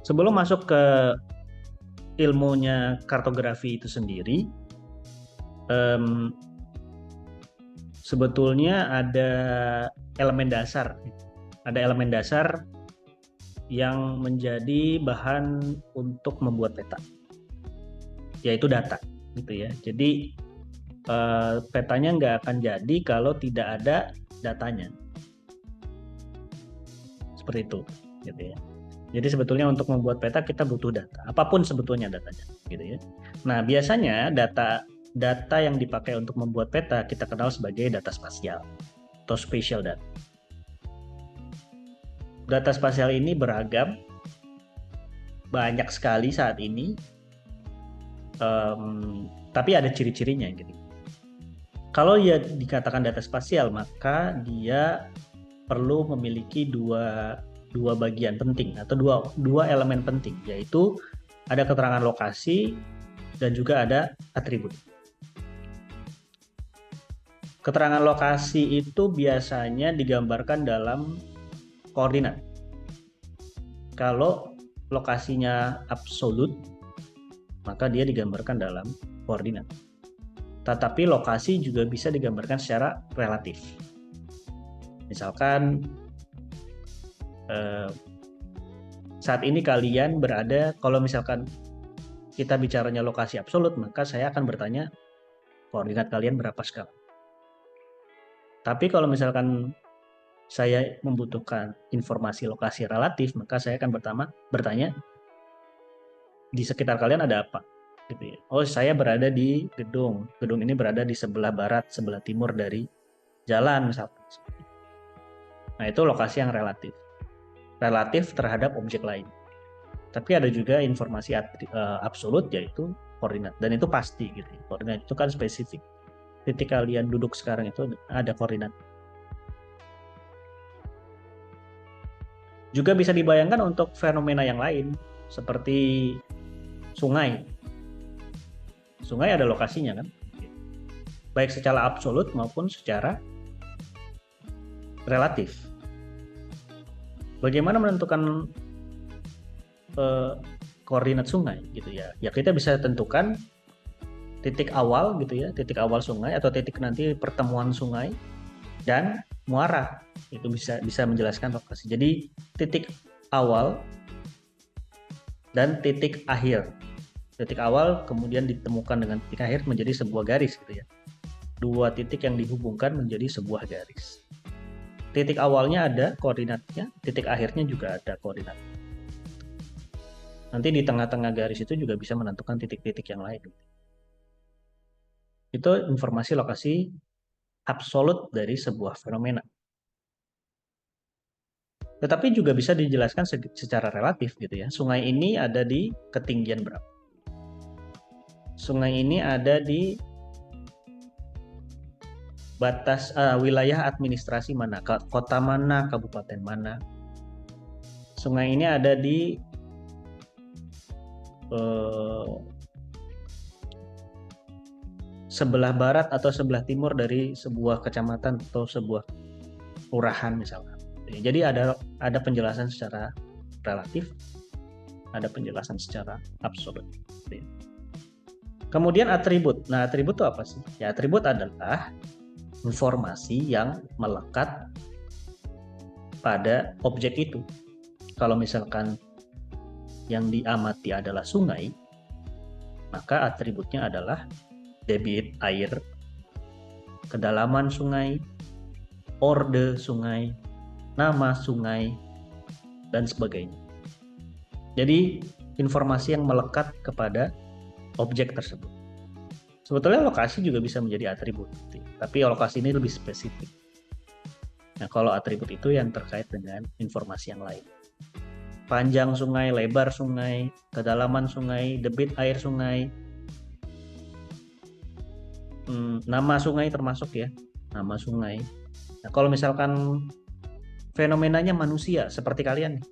Sebelum masuk ke ilmunya kartografi itu sendiri, em, sebetulnya ada elemen dasar. Ada elemen dasar yang menjadi bahan untuk membuat peta, yaitu data, gitu ya. Jadi petanya nggak akan jadi kalau tidak ada datanya, seperti itu, gitu ya. Jadi sebetulnya untuk membuat peta kita butuh data, apapun sebetulnya datanya, gitu ya. Nah, biasanya data yang dipakai untuk membuat peta kita kenal sebagai data spasial atau spatial data. Data spasial ini beragam, banyak sekali saat ini, tapi ada ciri-cirinya gitu. Kalau ya dikatakan data spasial, maka dia perlu memiliki dua bagian penting atau dua elemen penting, yaitu ada keterangan lokasi dan juga ada atribut. Keterangan lokasi itu biasanya digambarkan dalam koordinat. Kalau lokasinya absolut, maka dia digambarkan dalam koordinat. Tetapi lokasi juga bisa digambarkan secara relatif. Misalkan saat ini kalian berada, kalau misalkan kita bicaranya lokasi absolut, maka saya akan bertanya koordinat kalian berapa sekarang. Tapi kalau misalkan saya membutuhkan informasi lokasi relatif, maka saya akan bertanya di sekitar kalian ada apa, gitu ya. Oh, saya berada di gedung. Gedung ini berada di sebelah barat, sebelah timur dari jalan misalkan. Nah, itu lokasi yang relatif. Relatif terhadap objek lain. Tapi ada juga informasi absolut, yaitu koordinat. Dan itu pasti gitu. Koordinat itu kan spesifik. Titik kalian duduk sekarang itu ada koordinat. Juga bisa dibayangkan untuk fenomena yang lain, seperti sungai. Sungai ada lokasinya kan? Baik secara absolut maupun secara relatif. Bagaimana menentukan koordinat sungai gitu ya? Ya kita bisa tentukan titik awal gitu ya, titik awal sungai atau titik nanti pertemuan sungai dan muara. Itu bisa menjelaskan lokasi. Jadi titik awal dan titik akhir. Titik awal kemudian ditemukan dengan titik akhir menjadi sebuah garis gitu ya. Dua titik yang dihubungkan menjadi sebuah garis. Titik awalnya ada koordinatnya, titik akhirnya juga ada koordinat. Nanti di tengah-tengah garis itu juga bisa menentukan titik-titik yang lain. Itu informasi lokasi absolut dari sebuah fenomena. Tetapi juga bisa dijelaskan secara relatif gitu ya. Sungai ini ada di ketinggian berapa? Sungai ini ada di batas wilayah administrasi mana? Kota mana? Kabupaten mana? Sungai ini ada di sebelah barat atau sebelah timur dari sebuah kecamatan atau sebuah kelurahan misalkan. Jadi ada penjelasan secara relatif, ada penjelasan secara absolut. Kemudian atribut. Nah, atribut itu apa sih? Ya, atribut adalah informasi yang melekat pada objek itu. Kalau misalkan yang diamati adalah sungai, maka atributnya adalah debit air, kedalaman sungai, orde sungai, nama sungai, dan sebagainya. Jadi informasi yang melekat kepada objek tersebut. Sebetulnya lokasi juga bisa menjadi atribut, tapi lokasi ini lebih spesifik. Nah, kalau atribut itu yang terkait dengan informasi yang lain. Panjang sungai, lebar sungai, kedalaman sungai, debit air sungai, nama sungai termasuk ya, nama sungai. Nah, kalau misalkan fenomenanya manusia seperti kalian nih,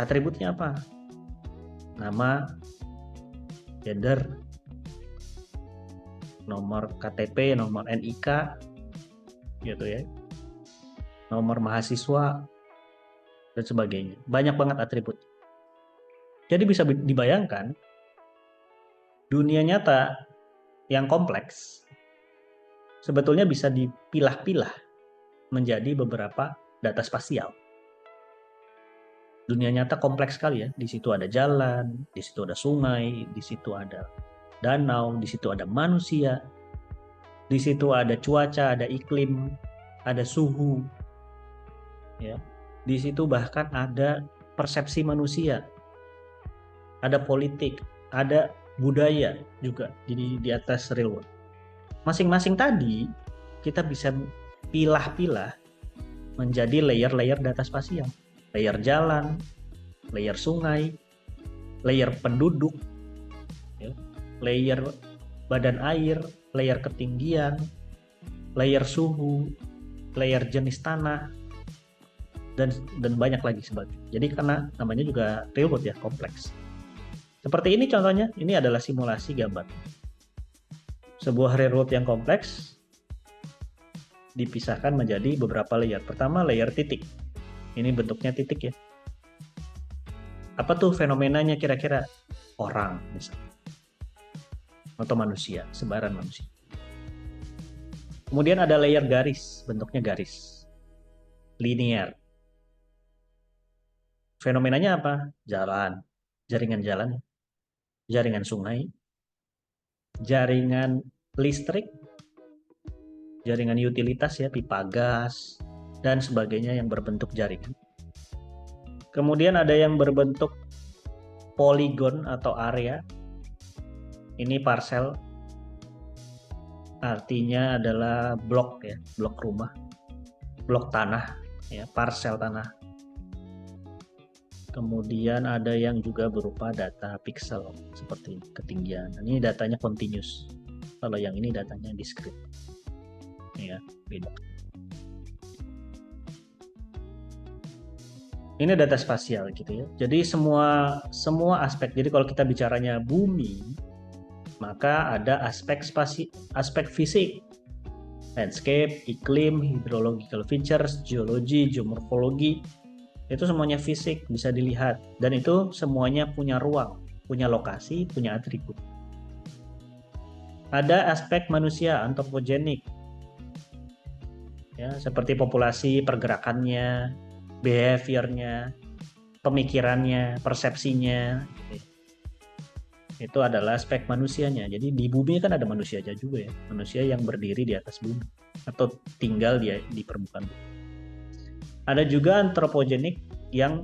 atributnya apa? Nama, gender, nomor KTP, nomor NIK, gitu ya, nomor mahasiswa, dan sebagainya. Banyak banget atribut. Jadi bisa dibayangkan dunia nyata yang kompleks sebetulnya bisa dipilah-pilah menjadi beberapa data spasial. Dunia nyata kompleks sekali ya. Di situ ada jalan, di situ ada sungai, di situ ada danau, di situ ada manusia, di situ ada cuaca, ada iklim, ada suhu, ya. Di situ bahkan ada persepsi manusia, ada politik, ada budaya juga di atas real world. Masing-masing tadi kita bisa pilah-pilah menjadi layer-layer data spasial. Layer jalan, layer sungai, layer penduduk, ya, layer badan air, layer ketinggian, layer suhu, layer jenis tanah, dan banyak lagi sebagainya. Jadi karena namanya juga real world ya, kompleks. Seperti ini contohnya, ini adalah simulasi gambar. Sebuah real world yang kompleks dipisahkan menjadi beberapa layer. Pertama layer titik. Ini bentuknya titik ya. Apa tuh fenomenanya kira-kira? Orang misalnya. Atau manusia, sebaran manusia. Kemudian ada layer garis, bentuknya garis. Linear. Fenomenanya apa? Jalan, jaringan jalan, jaringan sungai, jaringan listrik, jaringan utilitas ya, pipa gas, dan sebagainya yang berbentuk jaringan. Kemudian ada yang berbentuk poligon atau area. Ini parcel, artinya adalah blok ya, blok rumah, blok tanah ya, parcel tanah. Kemudian ada yang juga berupa data pixel seperti ketinggian. Ini datanya continuous. Kalau yang ini datanya discrete. Ya, beda. Ini data spasial gitu ya. Jadi semua aspek. Jadi kalau kita bicaranya bumi, maka ada aspek fisik, landscape, iklim, hydrological features, geologi, geomorfologi, itu semuanya fisik bisa dilihat, dan itu semuanya punya ruang, punya lokasi, punya atribut. Ada aspek manusia, antropogenik, ya, seperti populasi, pergerakannya, behaviornya, pemikirannya, persepsinya. Itu adalah aspek manusianya. Jadi di bumi kan ada manusia aja juga ya, manusia yang berdiri di atas bumi atau tinggal di permukaan bumi. Ada juga antropogenik yang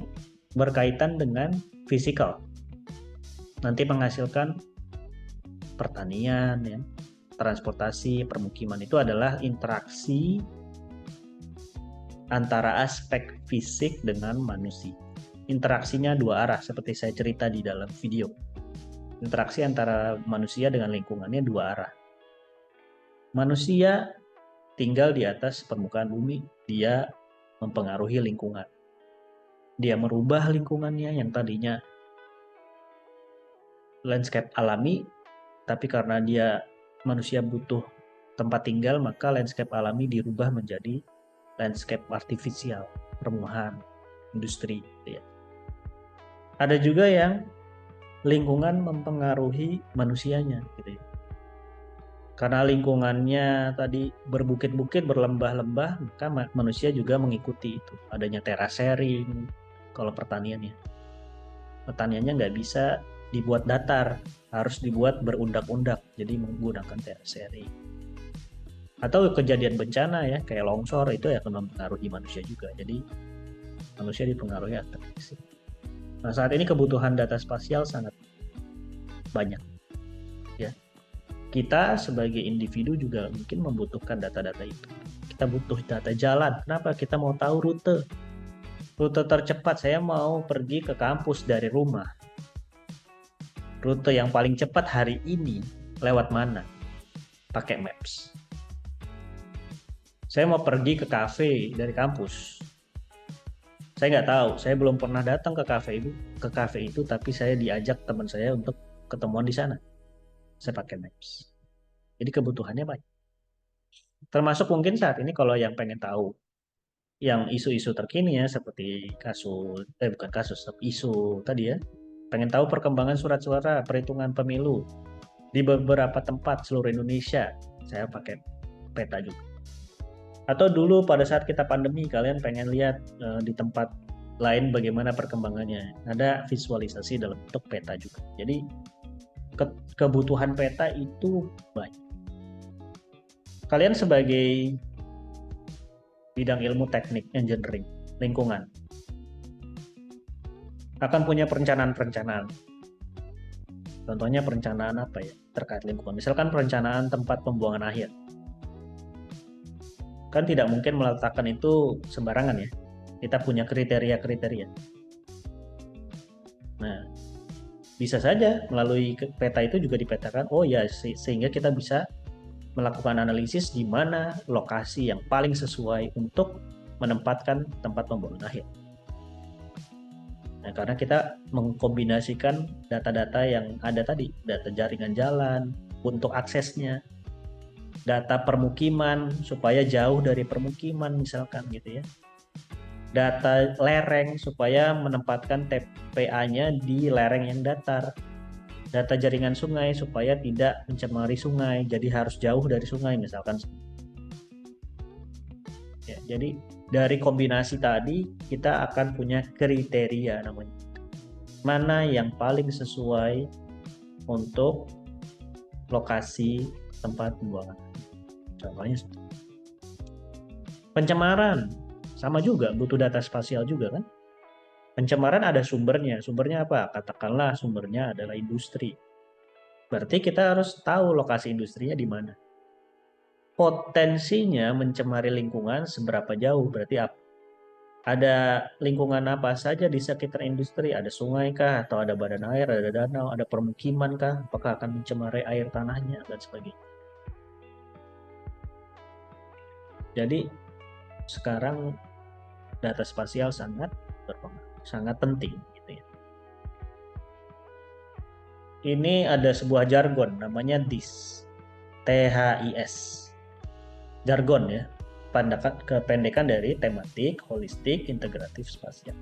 berkaitan dengan fisikal. Nanti menghasilkan pertanian, ya, transportasi, permukiman. Itu adalah interaksi antara aspek fisik dengan manusia. Interaksinya dua arah, seperti saya cerita di dalam video. Interaksi antara manusia dengan lingkungannya dua arah. Manusia tinggal di atas permukaan bumi, dia mempengaruhi lingkungan. Dia merubah lingkungannya yang tadinya landscape alami, tapi karena dia manusia butuh tempat tinggal, maka landscape alami dirubah menjadi landscape artifisial, perumahan, industri. Ya. Ada juga yang lingkungan mempengaruhi manusianya, gitu ya. Karena lingkungannya tadi berbukit-bukit, berlembah-lembah, maka manusia juga mengikuti itu. Adanya terasering, kalau pertaniannya. Pertaniannya nggak bisa dibuat datar, harus dibuat berundak-undak, jadi menggunakan terasering. Atau kejadian bencana ya, kayak longsor, itu akan mempengaruhi manusia juga. Jadi manusia dipengaruhi atas. Nah, saat ini kebutuhan data spasial sangat banyak. Ya. Kita sebagai individu juga mungkin membutuhkan data-data itu. Kita butuh data jalan. Kenapa? Kita mau tahu rute. Rute tercepat, saya mau pergi ke kampus dari rumah. Rute yang paling cepat hari ini lewat mana? Pakai Maps. Saya mau pergi ke kafe dari kampus. Saya nggak tahu, saya belum pernah datang ke kafe itu, tapi saya diajak teman saya untuk ketemuan di sana. Saya pakai Maps. Jadi kebutuhannya banyak. Termasuk mungkin saat ini kalau yang pengen tahu yang isu-isu terkini ya, seperti bukan kasus, isu tadi ya, pengen tahu perkembangan surat suara perhitungan pemilu di beberapa tempat seluruh Indonesia, saya pakai peta juga. Atau dulu pada saat kita pandemi, kalian pengen lihat di tempat lain bagaimana perkembangannya, ada visualisasi dalam bentuk peta juga. Jadi kebutuhan peta itu banyak. Kalian sebagai bidang ilmu teknik, engineering, lingkungan, akan punya perencanaan-perencanaan. Contohnya perencanaan apa ya terkait lingkungan. Misalkan perencanaan tempat pembuangan akhir. Kan tidak mungkin meletakkan itu sembarangan ya. Kita punya kriteria-kriteria. Nah, bisa saja melalui peta itu juga dipetakan, oh ya, sehingga kita bisa melakukan analisis di mana lokasi yang paling sesuai untuk menempatkan tempat pembuangan akhir. Nah, karena kita mengkombinasikan data-data yang ada tadi, data jaringan jalan untuk aksesnya, data permukiman supaya jauh dari permukiman misalkan gitu ya, data lereng supaya menempatkan TPA-nya di lereng yang datar, data jaringan sungai supaya tidak mencemari sungai, jadi harus jauh dari sungai misalkan. Ya, jadi dari kombinasi tadi kita akan punya kriteria namanya. Mana yang paling sesuai untuk lokasi tempat pembuangan. Contohnya pencemaran, sama juga butuh data spasial juga kan. Pencemaran ada sumbernya. Sumbernya apa? Katakanlah sumbernya adalah industri. Berarti kita harus tahu lokasi industrinya di mana. Potensinya mencemari lingkungan seberapa jauh? Berarti apa? Ada lingkungan apa saja di sekitar industri? Ada sungai kah? Atau ada badan air, ada danau, ada permukiman kah? Apakah akan mencemari air tanahnya dan sebagainya. Jadi sekarang data spasial sangat berpengaruh, sangat penting gitu ya. Ini ada sebuah jargon namanya THIS. THIS. Jargon ya. Kependekan dari tematik, holistik, integratif, spasial.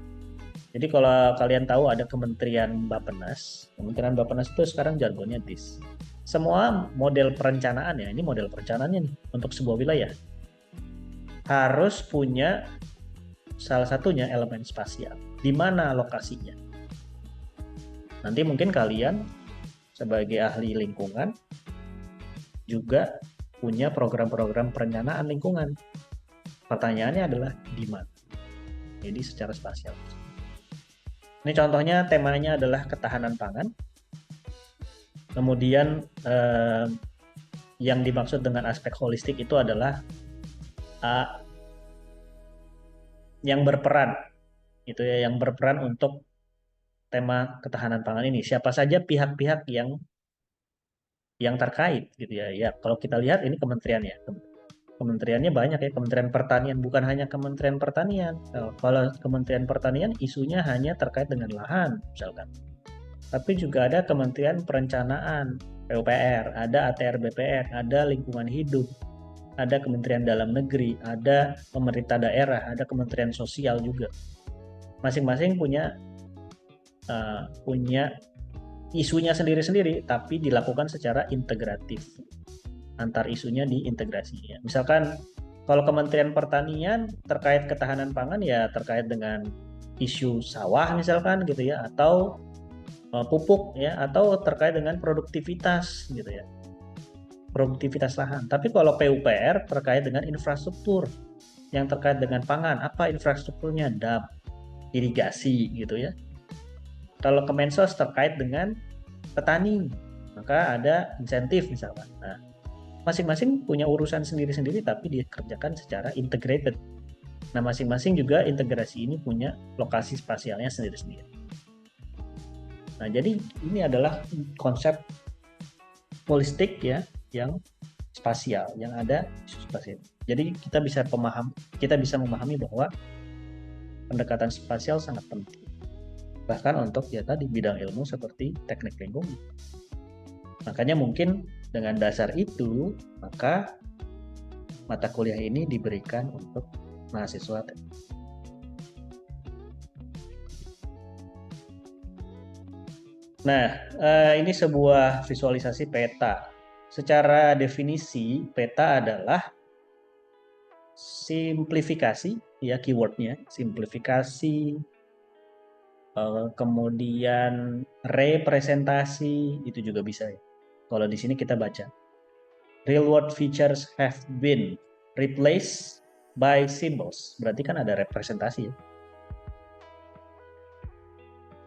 Jadi kalau kalian tahu ada Kementerian Bappenas itu sekarang jargonnya THIS. Semua model perencanaan ya, ini model perencanaannya nih untuk sebuah wilayah harus punya salah satunya elemen spasial. Di mana lokasinya? Nanti mungkin kalian sebagai ahli lingkungan juga punya program-program perencanaan lingkungan. Pertanyaannya adalah di mana? Jadi secara spasial. Ini contohnya temanya adalah ketahanan pangan. Kemudian yang dimaksud dengan aspek holistik itu adalah yang berperan gitu ya, yang berperan untuk tema ketahanan pangan ini. Siapa saja pihak-pihak yang terkait gitu ya. Ya, kalau kita lihat ini kementerian ya. Kementeriannya banyak ya, Kementerian Pertanian, bukan hanya Kementerian Pertanian. Kalau Kementerian Pertanian isunya hanya terkait dengan lahan misalkan. Tapi juga ada Kementerian Perencanaan, PUPR, ada ATR BPR, ada Lingkungan Hidup, ada Kementerian Dalam Negeri, ada pemerintah daerah, ada Kementerian Sosial juga. Masing-masing punya isunya sendiri-sendiri, tapi dilakukan secara integratif. Antar isunya diintegrasinya. Misalkan kalau Kementerian Pertanian terkait ketahanan pangan ya terkait dengan isu sawah misalkan gitu ya, atau pupuk ya, atau terkait dengan produktivitas gitu ya, produktivitas lahan. Tapi kalau PUPR terkait dengan infrastruktur yang terkait dengan pangan, apa infrastrukturnya? Dam, irigasi gitu ya. Kalau Kemensos terkait dengan petani, maka ada insentif misalkan. Nah, masing-masing punya urusan sendiri-sendiri tapi dikerjakan secara integrated. Nah, masing-masing juga integrasi ini punya lokasi spasialnya sendiri-sendiri. Nah, jadi ini adalah konsep holistik ya, yang spasial, yang ada isu spasial. Jadi kita bisa memahami bahwa pendekatan spasial sangat penting. Bahkan untuk ya tadi bidang ilmu seperti teknik lingkungan. Makanya mungkin dengan dasar itu, maka mata kuliah ini diberikan untuk mahasiswa. Nah, ini sebuah visualisasi peta. Secara definisi, peta adalah simplifikasi, ya keywordnya, simplifikasi, kemudian representasi, itu juga bisa ya. Kalau di sini kita baca, real world features have been replaced by symbols. Berarti kan ada representasi ya.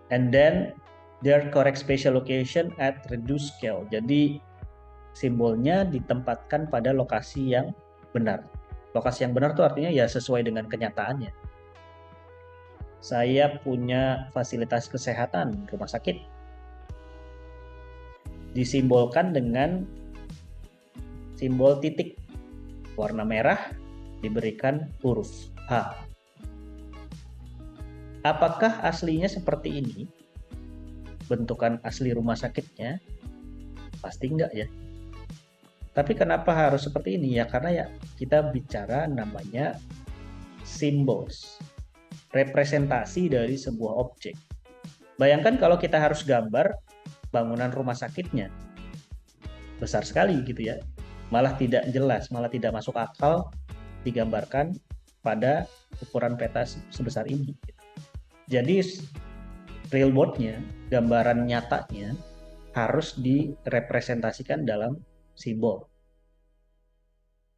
And then their correct spatial location at reduced scale. Jadi simbolnya ditempatkan pada lokasi yang benar. Lokasi yang benar itu artinya ya sesuai dengan kenyataannya. Saya punya fasilitas kesehatan, rumah sakit, disimbolkan dengan simbol titik warna merah diberikan huruf H. Apakah aslinya seperti ini? Bentukan asli rumah sakitnya? Pasti enggak ya. Tapi kenapa harus seperti ini ya? Karena ya kita bicara namanya symbols, representasi dari sebuah objek. Bayangkan kalau kita harus gambar bangunan rumah sakitnya, besar sekali gitu ya. Malah tidak jelas, malah tidak masuk akal digambarkan pada ukuran peta sebesar ini. Jadi real world-nya, gambaran nyatanya harus direpresentasikan dalam simbol.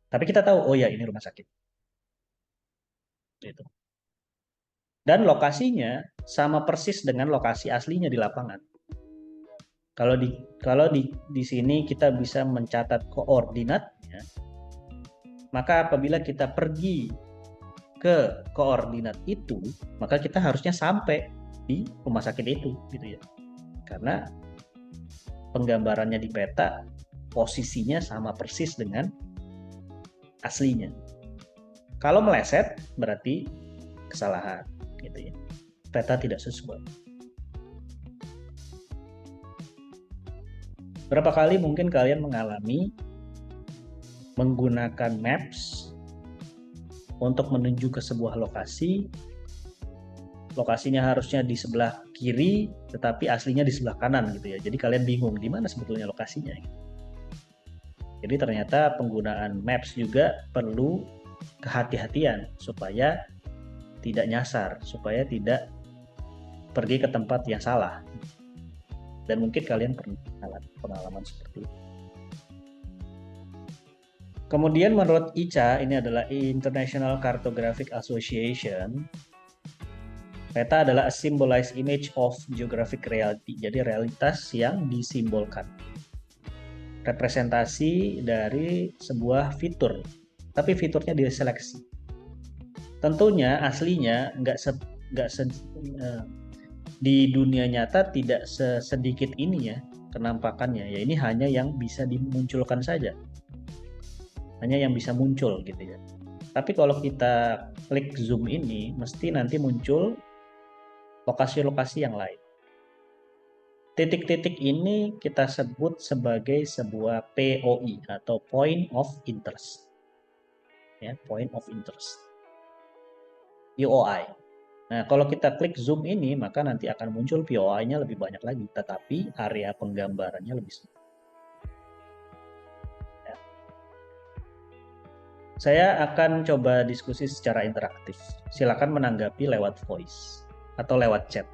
Tapi kita tahu, oh ya ini rumah sakit. Gitu. Dan lokasinya sama persis dengan lokasi aslinya di lapangan. Kalau di sini kita bisa mencatat koordinatnya, maka apabila kita pergi ke koordinat itu, maka kita harusnya sampai di rumah sakit itu, gitu ya. Karena penggambarannya di peta posisinya sama persis dengan aslinya. Kalau meleset berarti kesalahan, gitu ya. Peta tidak sesuai. Berapa kali mungkin kalian mengalami menggunakan maps untuk menuju ke sebuah lokasi, lokasinya harusnya di sebelah kiri, tetapi aslinya di sebelah kanan gitu ya. Jadi kalian bingung di mana sebetulnya lokasinya. Jadi ternyata penggunaan maps juga perlu kehati-hatian supaya tidak nyasar, supaya tidak pergi ke tempat yang salah. Dan mungkin kalian pernah pengalaman seperti itu. Kemudian menurut ICA, ini adalah International Cartographic Association, peta adalah a symbolized image of geographic reality, jadi realitas yang disimbolkan. Representasi dari sebuah fitur, tapi fiturnya diseleksi. Tentunya aslinya di dunia nyata tidak sedikit ini ya kenampakannya. Ya ini hanya yang bisa dimunculkan saja, hanya yang bisa muncul gitu ya. Tapi kalau kita klik zoom ini, mesti nanti muncul lokasi-lokasi yang lain. Titik-titik ini kita sebut sebagai sebuah POI atau point of interest. Ya, point of interest. POI. Nah, kalau kita klik zoom ini, maka nanti akan muncul POI-nya lebih banyak lagi, tetapi area penggambarannya lebih sedikit. Ya. Saya akan coba diskusi secara interaktif. Silakan menanggapi lewat voice atau lewat chat.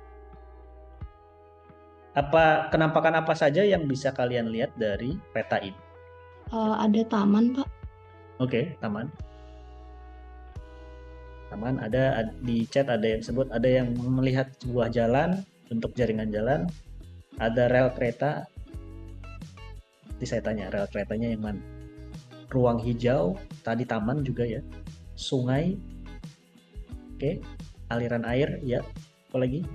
Kenampakan apa saja yang bisa kalian lihat dari peta ini? Ada taman, Pak. Oke, taman. Taman ada di chat, ada yang sebut, ada yang melihat sebuah jalan, bentuk jaringan jalan, ada rel kereta. Nanti saya tanya rel keretanya yang mana? Ruang hijau, tadi taman juga ya. Sungai. Oke, aliran air ya. Apa lagi?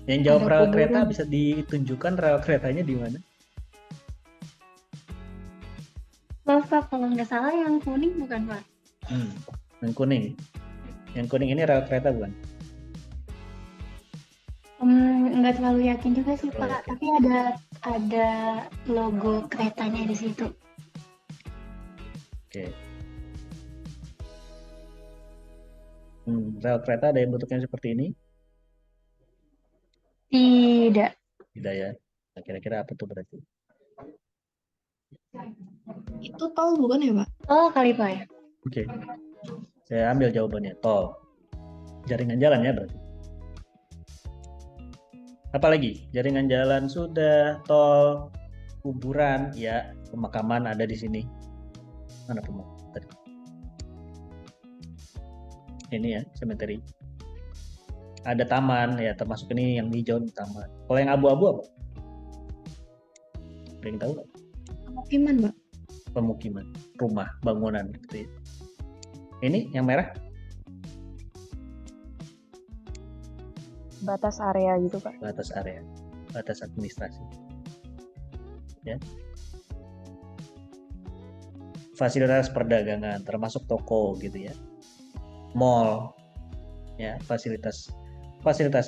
Yang jawab Ada rel kereta kuburan. bisa ditunjukkan rel keretanya di mana? Maaf, Pak, kalau nggak salah yang kuning bukan, Pak? Yang kuning. Yang kuning ini rel kereta bukan? Nggak terlalu yakin juga sih, Oh, Pak. yakin. Tapi ada logo keretanya di situ. Oke. Rel kereta ada yang bentuknya seperti ini. Tidak. Tidak ya. Nah, kira-kira apa tuh berarti? Itu tol bukan ya, Pak? Oh, kali Pak ya. Oke, saya ambil jawabannya. Tol. Jaringan jalan ya berarti. Apalagi? Jaringan jalan sudah, tol, kuburan, ya, pemakaman ada di sini. Mana pemakaman tadi? Ini ya, cemetery. Ada taman, ya termasuk ini yang hijau taman. Kalau yang abu-abu apa? Ada yang tahu nggak? Pemukiman, Pak. Pemukiman, rumah, bangunan gitu ya. Ini yang merah? Batas area gitu, Pak. Batas area, batas administrasi. Ya. Fasilitas perdagangan, termasuk toko gitu ya. Mall, ya, fasilitas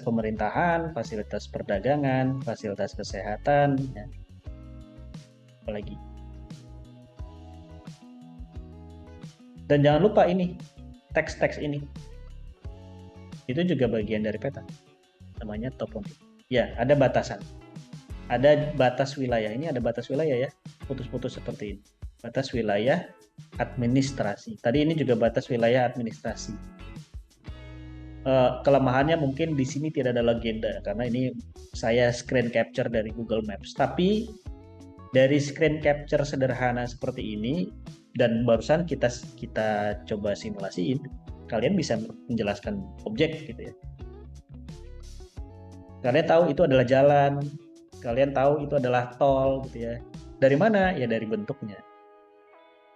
pemerintahan, fasilitas perdagangan, fasilitas kesehatan, ya. Apalagi. Dan jangan lupa ini, teks-teks ini. Itu juga bagian dari peta. Namanya toponim. Ya, ada batasan. Ada batas wilayah. Ini ada batas wilayah ya. Putus-putus seperti ini. Batas wilayah administrasi. Tadi ini juga batas wilayah administrasi. Kelemahannya mungkin di sini tidak ada legenda karena ini saya screen capture dari Google Maps. Tapi dari screen capture sederhana seperti ini dan barusan kita coba simulasiin, kalian bisa menjelaskan objek gitu ya. Kalian tahu itu adalah jalan, kalian tahu itu adalah tol gitu ya. Dari mana? Ya dari bentuknya.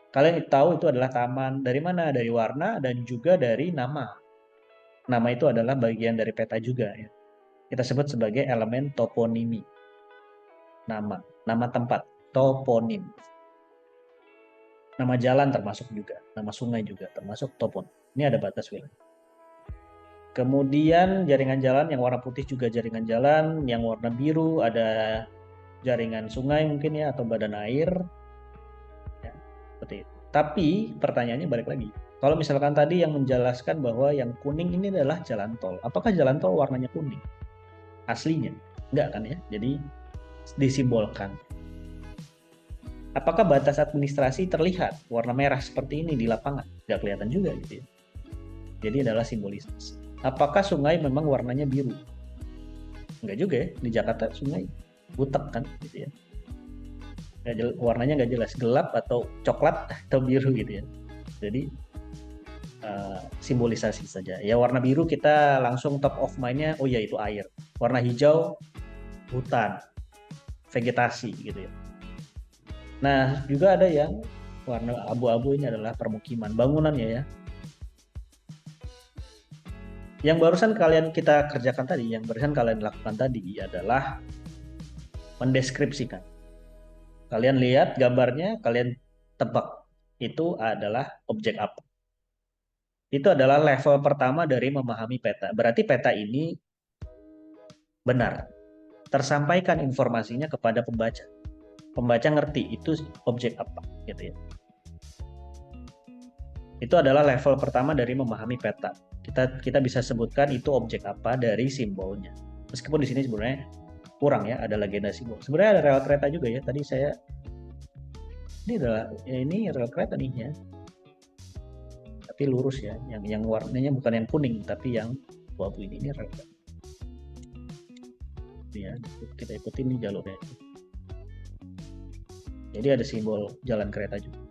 Kalian tahu itu adalah taman. Dari mana? Dari warna dan juga dari nama. Nama itu adalah bagian dari peta juga ya. Kita sebut sebagai elemen toponimi. Nama tempat, toponim. Nama jalan termasuk juga, nama sungai juga termasuk topon. Ini ada batas wilayah. Kemudian jaringan jalan yang warna putih juga jaringan jalan, yang warna biru ada jaringan sungai mungkin ya atau badan air. Ya, seperti itu. Tapi pertanyaannya balik lagi. Kalau misalkan tadi yang menjelaskan bahwa yang kuning ini adalah jalan tol. Apakah jalan tol warnanya kuning? Aslinya? Enggak kan ya? Jadi disimbolkan. Apakah batas administrasi terlihat warna merah seperti ini di lapangan? Enggak kelihatan juga gitu ya. Jadi adalah simbolisasi. Apakah sungai memang warnanya biru? Enggak juga ya, di Jakarta sungai butek kan gitu ya. Warnanya nggak jelas, gelap atau coklat atau biru gitu ya. Jadi simbolisasi saja. Ya warna biru kita langsung top of mind-nya, oh ya itu air. Warna hijau hutan, vegetasi gitu ya. Nah juga ada yang warna abu-abu ini adalah permukiman, bangunannya ya. Yang barusan kita kerjakan tadi, yang barusan kalian lakukan tadi adalah mendeskripsikan. Kalian lihat gambarnya, kalian tebak itu adalah objek apa. Itu adalah level pertama dari memahami peta. Berarti peta ini benar. Tersampaikan informasinya kepada pembaca. Pembaca ngerti itu objek apa, gitu ya. Itu adalah level pertama dari memahami peta. Kita bisa sebutkan itu objek apa dari simbolnya. Meskipun di sini sebenarnya kurang ya, ada legenda simbol. Sebenarnya ada rel kereta juga ya. Tadi saya ini rel kereta nih ya. Tapi lurus ya. Yang warnanya bukan yang kuning tapi yang abu-abu ini rel kereta. Ya, kita ikutin nih jalurnya. Jadi ada simbol jalan kereta juga.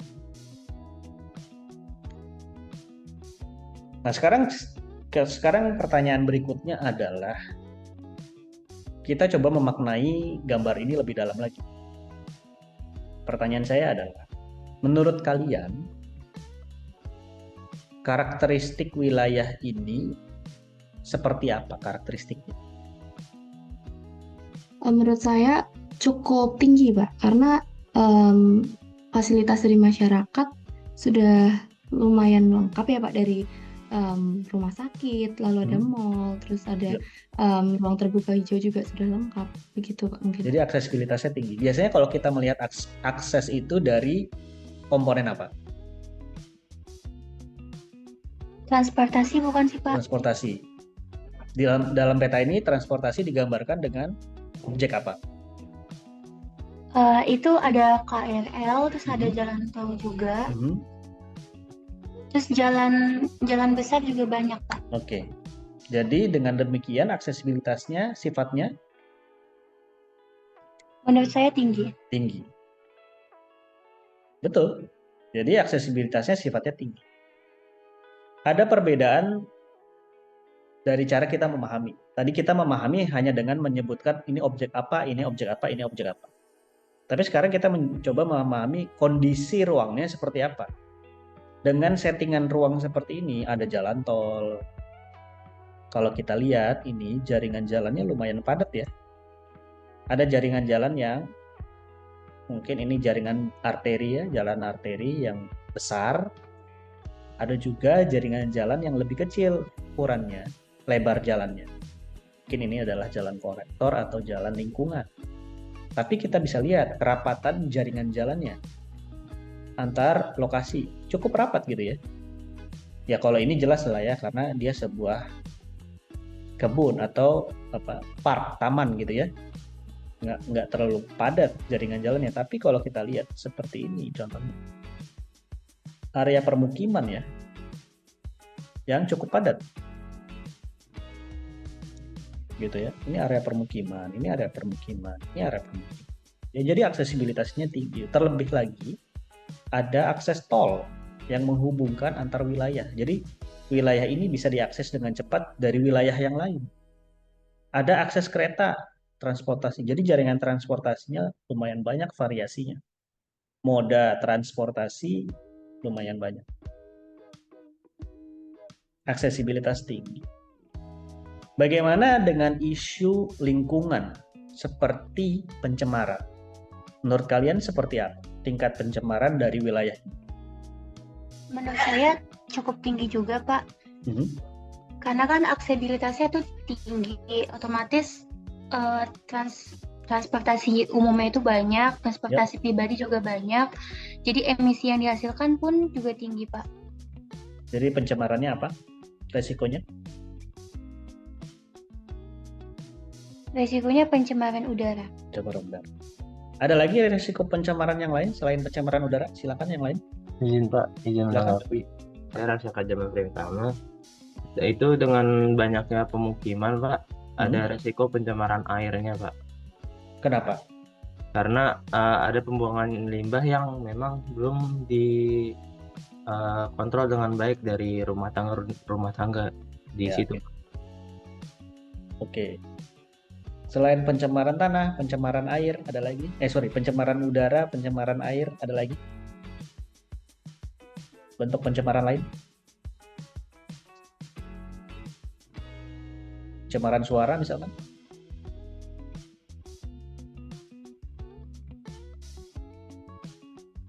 Nah sekarang pertanyaan berikutnya adalah kita coba memaknai gambar ini lebih dalam lagi. Pertanyaan saya adalah, menurut kalian karakteristik wilayah ini seperti apa karakteristiknya? Menurut saya cukup tinggi, Pak, karena fasilitas dari masyarakat sudah lumayan lengkap ya, Pak, dari rumah sakit, lalu ada mall, terus ada ruang terbuka hijau juga sudah lengkap, begitu Pak mungkin. Jadi aksesibilitasnya tinggi. Biasanya kalau kita melihat akses itu dari komponen apa? Transportasi bukan sih Pak? Transportasi. Dalam peta ini transportasi digambarkan dengan objek apa? Itu ada KRL, terus ada Mhm. jalan tol juga, Mhm. terus jalan besar juga banyak, Pak. Oke. Jadi dengan demikian aksesibilitasnya sifatnya Menurut saya tinggi. tinggi. Betul. Jadi aksesibilitasnya sifatnya tinggi. Ada perbedaan dari cara kita memahami. Tadi kita memahami hanya dengan menyebutkan ini objek apa, ini objek apa, ini objek apa. Tapi sekarang kita mencoba memahami kondisi ruangnya seperti apa. Dengan settingan ruang seperti ini, ada jalan tol. Kalau kita lihat ini jaringan jalannya lumayan padat ya. Ada jaringan jalan yang mungkin ini jaringan arteri ya, jalan arteri yang besar. Ada juga jaringan jalan yang lebih kecil ukurannya, lebar jalannya. Mungkin ini adalah jalan kolektor atau jalan lingkungan. Tapi kita bisa lihat kerapatan jaringan jalannya antar lokasi cukup rapat gitu ya. Ya kalau ini jelas lah ya karena dia sebuah kebun atau park, taman gitu ya. Nggak terlalu padat jaringan jalannya. Tapi kalau kita lihat seperti ini contohnya. Area permukiman ya yang cukup padat. Gitu ya. Ini area permukiman, ini area permukiman, ini area permukiman. Ya, jadi aksesibilitasnya tinggi. Terlebih lagi ada akses tol yang menghubungkan antar wilayah. Jadi wilayah ini bisa diakses dengan cepat dari wilayah yang lain. Ada akses kereta transportasi. Jadi jaringan transportasinya lumayan banyak variasinya. Moda transportasi lumayan banyak. Aksesibilitas tinggi. Bagaimana dengan isu lingkungan seperti pencemaran? Menurut kalian seperti apa tingkat pencemaran dari wilayah ini? Menurut saya cukup tinggi juga, Pak. Karena kan aksesibilitasnya tuh tinggi, otomatis transportasi umumnya itu banyak, transportasi pribadi juga banyak. Jadi emisi yang dihasilkan pun juga tinggi, Pak. Jadi pencemarannya apa? Resikonya? Resikonya pencemaran udara. Pencemaran udara. Ada lagi resiko pencemaran yang lain selain pencemaran udara? Silakan yang lain. Izin Pak, izin menanggapi. Saya rasa kajian pertama, yaitu dengan banyaknya pemukiman Pak, ada resiko pencemaran airnya Pak. Kenapa? Karena ada pembuangan limbah yang memang belum dikontrol dengan baik dari rumah tangga di situ. Oke. Selain pencemaran tanah, pencemaran air ada lagi? Pencemaran udara, pencemaran air ada lagi? Bentuk pencemaran lain? Pencemaran suara misalkan?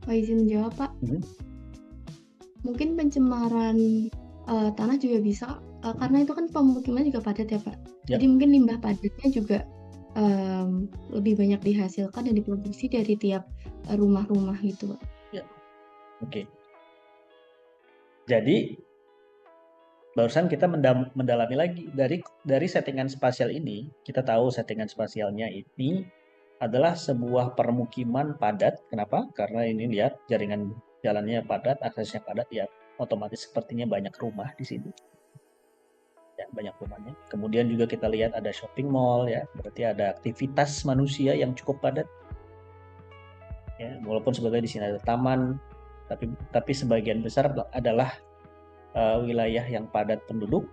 Izin menjawab Pak. Mungkin pencemaran tanah juga bisa karena itu kan pemukiman juga padat ya Pak. Jadi mungkin limbah padatnya juga lebih banyak dihasilkan dan diproduksi dari tiap rumah-rumah gitu Pak. Ya. Oke. Jadi barusan kita mendalami lagi dari settingan spasial ini, kita tahu settingan spasialnya ini adalah sebuah permukiman padat. Kenapa? Karena ini lihat jaringan jalannya padat, aksesnya padat, ya otomatis sepertinya banyak rumah di sini. Ya, banyak rumahnya. Kemudian juga kita lihat ada shopping mall ya, berarti ada aktivitas manusia yang cukup padat. Ya, walaupun sebetulnya di sini ada taman, tapi sebagian besar adalah wilayah yang padat penduduk.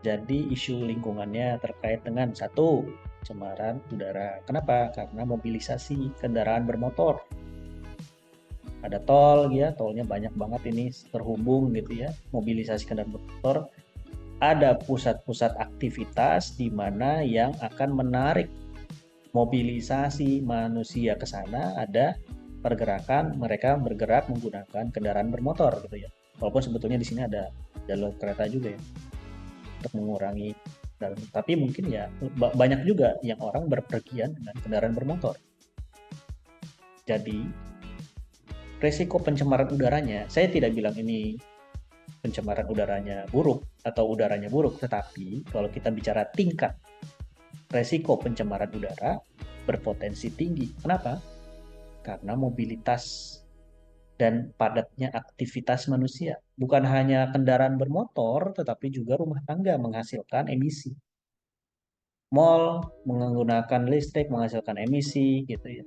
Jadi isu lingkungannya terkait dengan satu, pencemaran udara. Kenapa? Karena mobilisasi kendaraan bermotor. Ada tol ya, tolnya banyak banget ini terhubung gitu ya, mobilisasi kendaraan bermotor. Ada pusat-pusat aktivitas di mana yang akan menarik mobilisasi manusia ke sana, ada pergerakan, mereka bergerak menggunakan kendaraan bermotor gitu ya. Walaupun sebetulnya di sini ada jalur kereta juga ya untuk mengurangi, tapi mungkin ya banyak juga yang orang berpergian dengan kendaraan bermotor. Jadi resiko pencemaran udaranya, saya tidak bilang ini pencemaran udaranya buruk atau udaranya buruk, tetapi kalau kita bicara tingkat resiko pencemaran udara berpotensi tinggi. Kenapa? Karena mobilitas dan padatnya aktivitas manusia. Bukan hanya kendaraan bermotor, tetapi juga rumah tangga menghasilkan emisi. Mall menggunakan listrik menghasilkan emisi, gitu ya.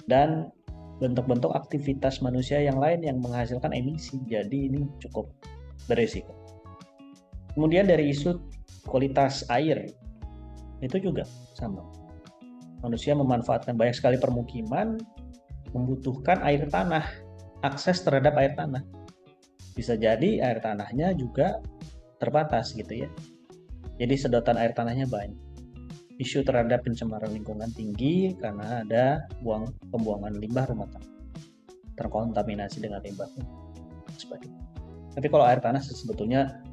Dan bentuk-bentuk aktivitas manusia yang lain yang menghasilkan emisi. Jadi ini cukup beresiko. Kemudian dari isu kualitas air, itu juga sama. Manusia memanfaatkan banyak sekali permukiman, membutuhkan air tanah, akses terhadap air tanah. Bisa jadi air tanahnya juga terbatas gitu ya. Jadi sedotan air tanahnya banyak. Isu terhadap pencemaran lingkungan tinggi karena ada pembuangan limbah rumah tangga, terkontaminasi dengan limbah sebagainya. Tapi kalau air tanah sebetulnya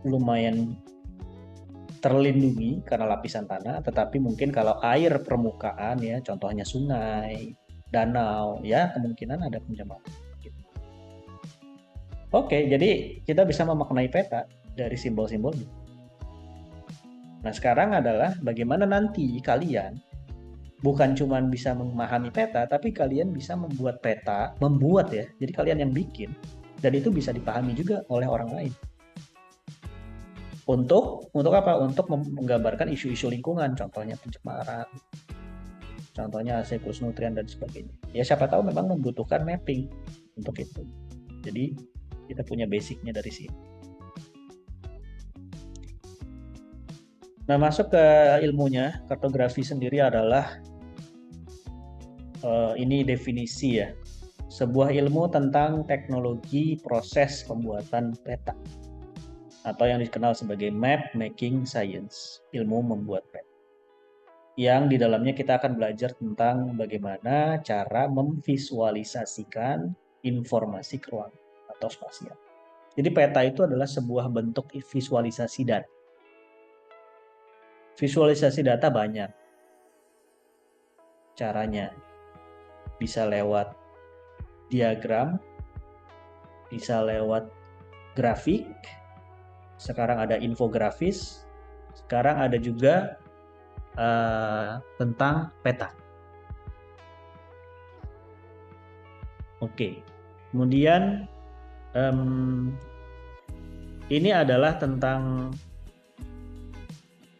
lumayan terlindungi karena lapisan tanah, tetapi mungkin kalau air permukaan ya, contohnya sungai, danau, ya kemungkinan ada pencemaran. Oke, jadi kita bisa memaknai peta dari simbol-simbolnya. Nah, sekarang adalah bagaimana nanti kalian bukan cuma bisa memahami peta, tapi kalian bisa membuat peta, ya. Jadi kalian yang bikin, dan itu bisa dipahami juga oleh orang lain. Untuk apa? Untuk menggambarkan isu-isu lingkungan, contohnya pencemaran, contohnya siklus nutrien dan sebagainya. Ya siapa tahu memang membutuhkan mapping untuk itu. Jadi kita punya basicnya dari sini. Nah, masuk ke ilmunya, kartografi sendiri adalah ini definisi ya, sebuah ilmu tentang teknologi proses pembuatan peta, atau yang dikenal sebagai map making science, ilmu membuat peta. Yang di dalamnya kita akan belajar tentang bagaimana cara memvisualisasikan informasi ke ruang atau spasial. Jadi peta itu adalah sebuah bentuk visualisasi data. Visualisasi data banyak caranya. Bisa lewat diagram, bisa lewat grafik, sekarang ada infografis, sekarang ada juga tentang peta. Oke, kemudian ini adalah tentang,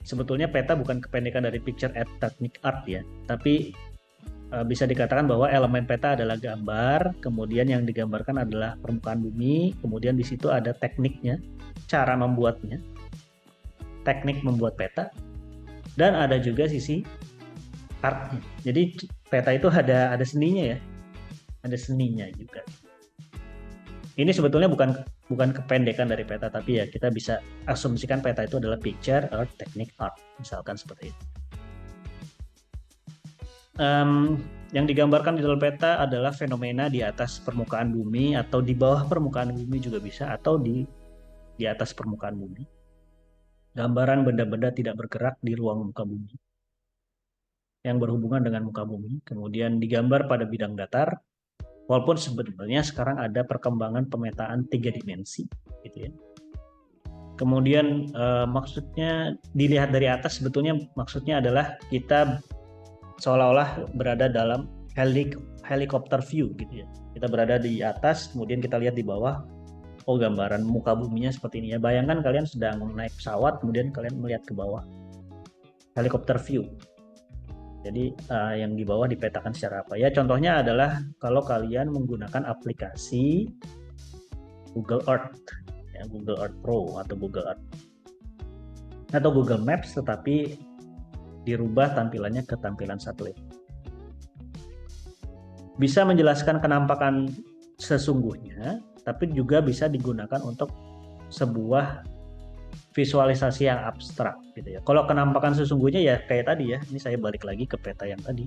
sebetulnya peta bukan kependekan dari picture at technique art ya, tapi bisa dikatakan bahwa elemen peta adalah gambar, kemudian yang digambarkan adalah permukaan bumi, kemudian di situ ada tekniknya, cara membuatnya, teknik membuat peta, dan ada juga sisi artnya. Jadi peta itu ada seninya ya, ada seninya juga. Ini sebetulnya bukan kependekan dari peta, tapi ya kita bisa asumsikan peta itu adalah picture or technique art, misalkan seperti itu. Yang digambarkan di dalam peta adalah fenomena di atas permukaan bumi atau di bawah permukaan bumi juga bisa, atau di atas permukaan bumi. Gambaran benda-benda tidak bergerak di ruang muka bumi yang berhubungan dengan muka bumi, kemudian digambar pada bidang datar. Walaupun sebenarnya sekarang ada perkembangan pemetaan 3 dimensi, gitu ya. Kemudian maksudnya dilihat dari atas, sebetulnya maksudnya adalah kita seolah-olah berada dalam helikopter view, gitu ya. Kita berada di atas, kemudian kita lihat di bawah. Oh, gambaran muka buminya seperti ini ya. Bayangkan kalian sedang naik pesawat, kemudian kalian melihat ke bawah. Helikopter view. Jadi yang di bawah dipetakan secara apa? Ya contohnya adalah kalau kalian menggunakan aplikasi Google Earth, ya, Google Earth Pro atau Google Earth atau Google Maps, tetapi dirubah tampilannya ke tampilan satelit. Bisa menjelaskan kenampakan sesungguhnya, tapi juga bisa digunakan untuk sebuah visualisasi yang abstrak gitu ya. Kalau kenampakan sesungguhnya ya kayak tadi ya, ini saya balik lagi ke peta yang tadi.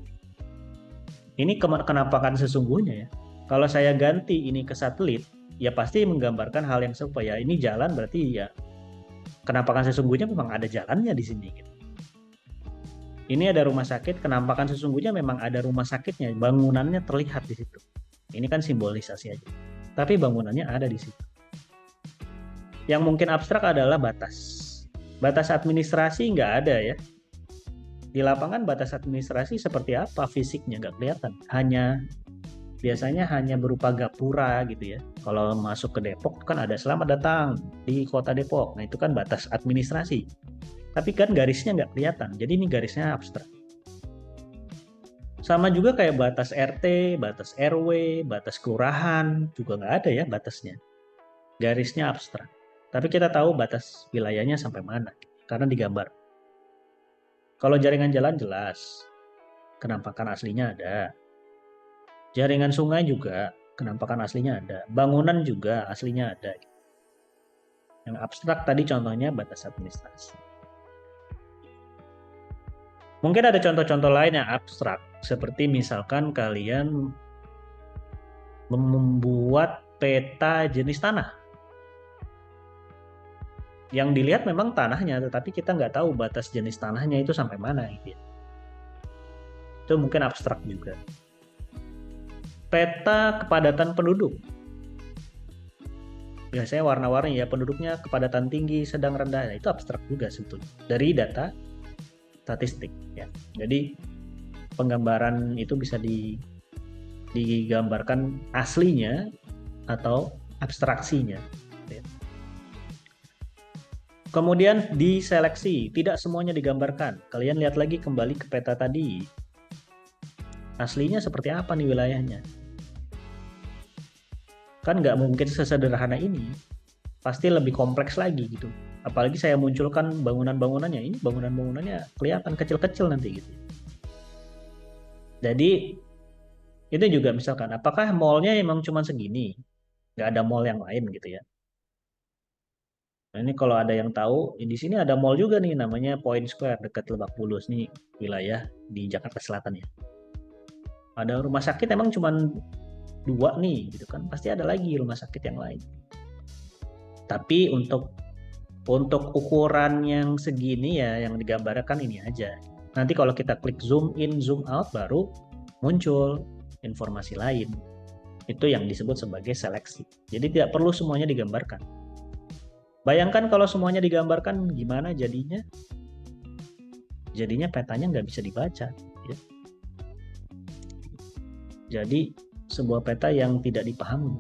Ini kenampakan sesungguhnya ya. Kalau saya ganti ini ke satelit, ya pasti menggambarkan hal yang serupa ya. Ini jalan berarti ya kenampakan sesungguhnya memang ada jalannya di sini gitu. Ini ada rumah sakit, kenampakan sesungguhnya memang ada rumah sakitnya, bangunannya terlihat di situ. Ini kan simbolisasi aja. tapi bangunannya ada di situ. Yang mungkin abstrak adalah batas. Batas administrasi nggak ada ya. Di lapangan batas administrasi seperti apa fisiknya nggak kelihatan. Biasanya hanya berupa gapura gitu ya. Kalau masuk ke Depok kan ada selamat datang di kota Depok. Nah itu kan batas administrasi. Tapi kan garisnya nggak kelihatan. Jadi ini garisnya abstrak. Sama juga kayak batas RT, batas RW, batas kelurahan juga nggak ada ya batasnya. Garisnya abstrak. Tapi kita tahu batas wilayahnya sampai mana karena digambar. Kalau jaringan jalan jelas, kenampakan aslinya ada. Jaringan sungai juga, kenampakan aslinya ada. Bangunan juga aslinya ada. Yang abstrak tadi contohnya batas administrasi. Mungkin ada contoh-contoh lain yang abstrak, seperti misalkan kalian membuat peta jenis tanah. Yang dilihat memang tanahnya, tetapi kita nggak tahu batas jenis tanahnya itu sampai mana. Gitu. Itu mungkin abstrak juga. Peta kepadatan penduduk. Biasanya warna-warni ya, penduduknya kepadatan tinggi, sedang, rendah. Nah, itu abstrak juga sebetulnya. Dari data statistik. Ya. Jadi penggambaran itu bisa digambarkan aslinya atau abstraksinya. Ya. Kemudian diseleksi, tidak semuanya digambarkan. Kalian lihat lagi kembali ke peta tadi. Aslinya seperti apa nih wilayahnya? Kan nggak mungkin sesederhana ini. Pasti lebih kompleks lagi gitu. Apalagi saya munculkan bangunan-bangunannya. Ini bangunan-bangunannya kelihatan kecil-kecil nanti gitu. Jadi itu juga misalkan, apakah mallnya emang cuma segini? Nggak ada mall yang lain gitu ya. Nah, ini kalau ada yang tahu, di sini ada mall juga nih namanya Point Square dekat Lebak Bulus nih, wilayah di Jakarta Selatan ya. Ada rumah sakit emang cuma 2 nih gitu kan, pasti ada lagi rumah sakit yang lain. Tapi untuk ukuran yang segini ya yang digambarkan ini aja. Nanti kalau kita klik zoom in, zoom out baru muncul informasi lain. Itu yang disebut sebagai seleksi. Jadi tidak perlu semuanya digambarkan. Bayangkan kalau semuanya digambarkan gimana jadinya? Jadinya petanya nggak bisa dibaca. Ya. Jadi sebuah peta yang tidak dipahami.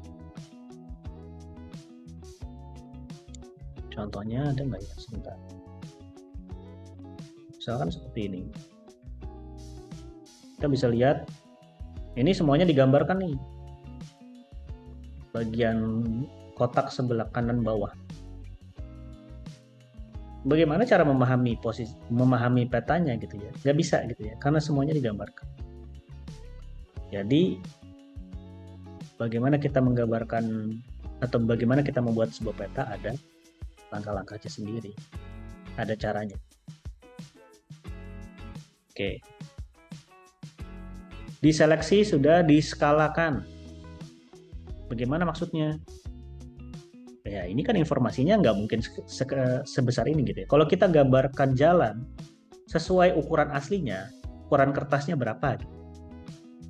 Contohnya ada nggak ya? Sebentar. Misalkan seperti ini. Kita bisa lihat, ini semuanya digambarkan nih. Bagian kotak sebelah kanan bawah. Bagaimana cara memahami petanya gitu ya? Nggak bisa gitu ya, karena semuanya digambarkan. Jadi bagaimana kita menggambarkan atau bagaimana kita membuat sebuah peta ada langkah-langkahnya sendiri, ada caranya. Oke. Diseleksi sudah diskalakan. Bagaimana maksudnya? Ya ini kan informasinya nggak mungkin sebesar ini gitu ya. Kalau kita gambarkan jalan sesuai ukuran aslinya, ukuran kertasnya berapa gitu.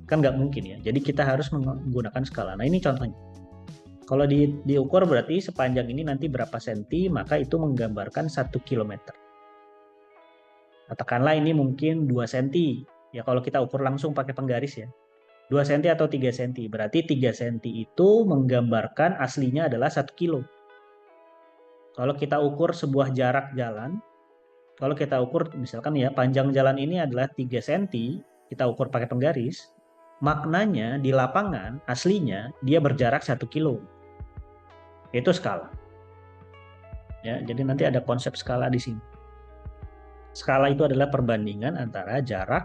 Kan nggak mungkin ya. Jadi kita harus menggunakan skala. Nah ini contohnya. Kalau diukur berarti sepanjang ini nanti berapa senti, maka itu menggambarkan 1 kilometer. Katakanlah ini mungkin 2 senti. Ya kalau kita ukur langsung pakai penggaris ya. 2 cm atau 3 cm. Berarti 3 cm itu menggambarkan aslinya adalah 1 kilo. Kalau kita ukur sebuah jarak jalan, kalau kita ukur misalkan ya panjang jalan ini adalah 3 cm, kita ukur pakai penggaris, maknanya di lapangan aslinya dia berjarak 1 kilo. Itu skala. Ya, jadi nanti ada konsep skala di sini. Skala itu adalah perbandingan antara jarak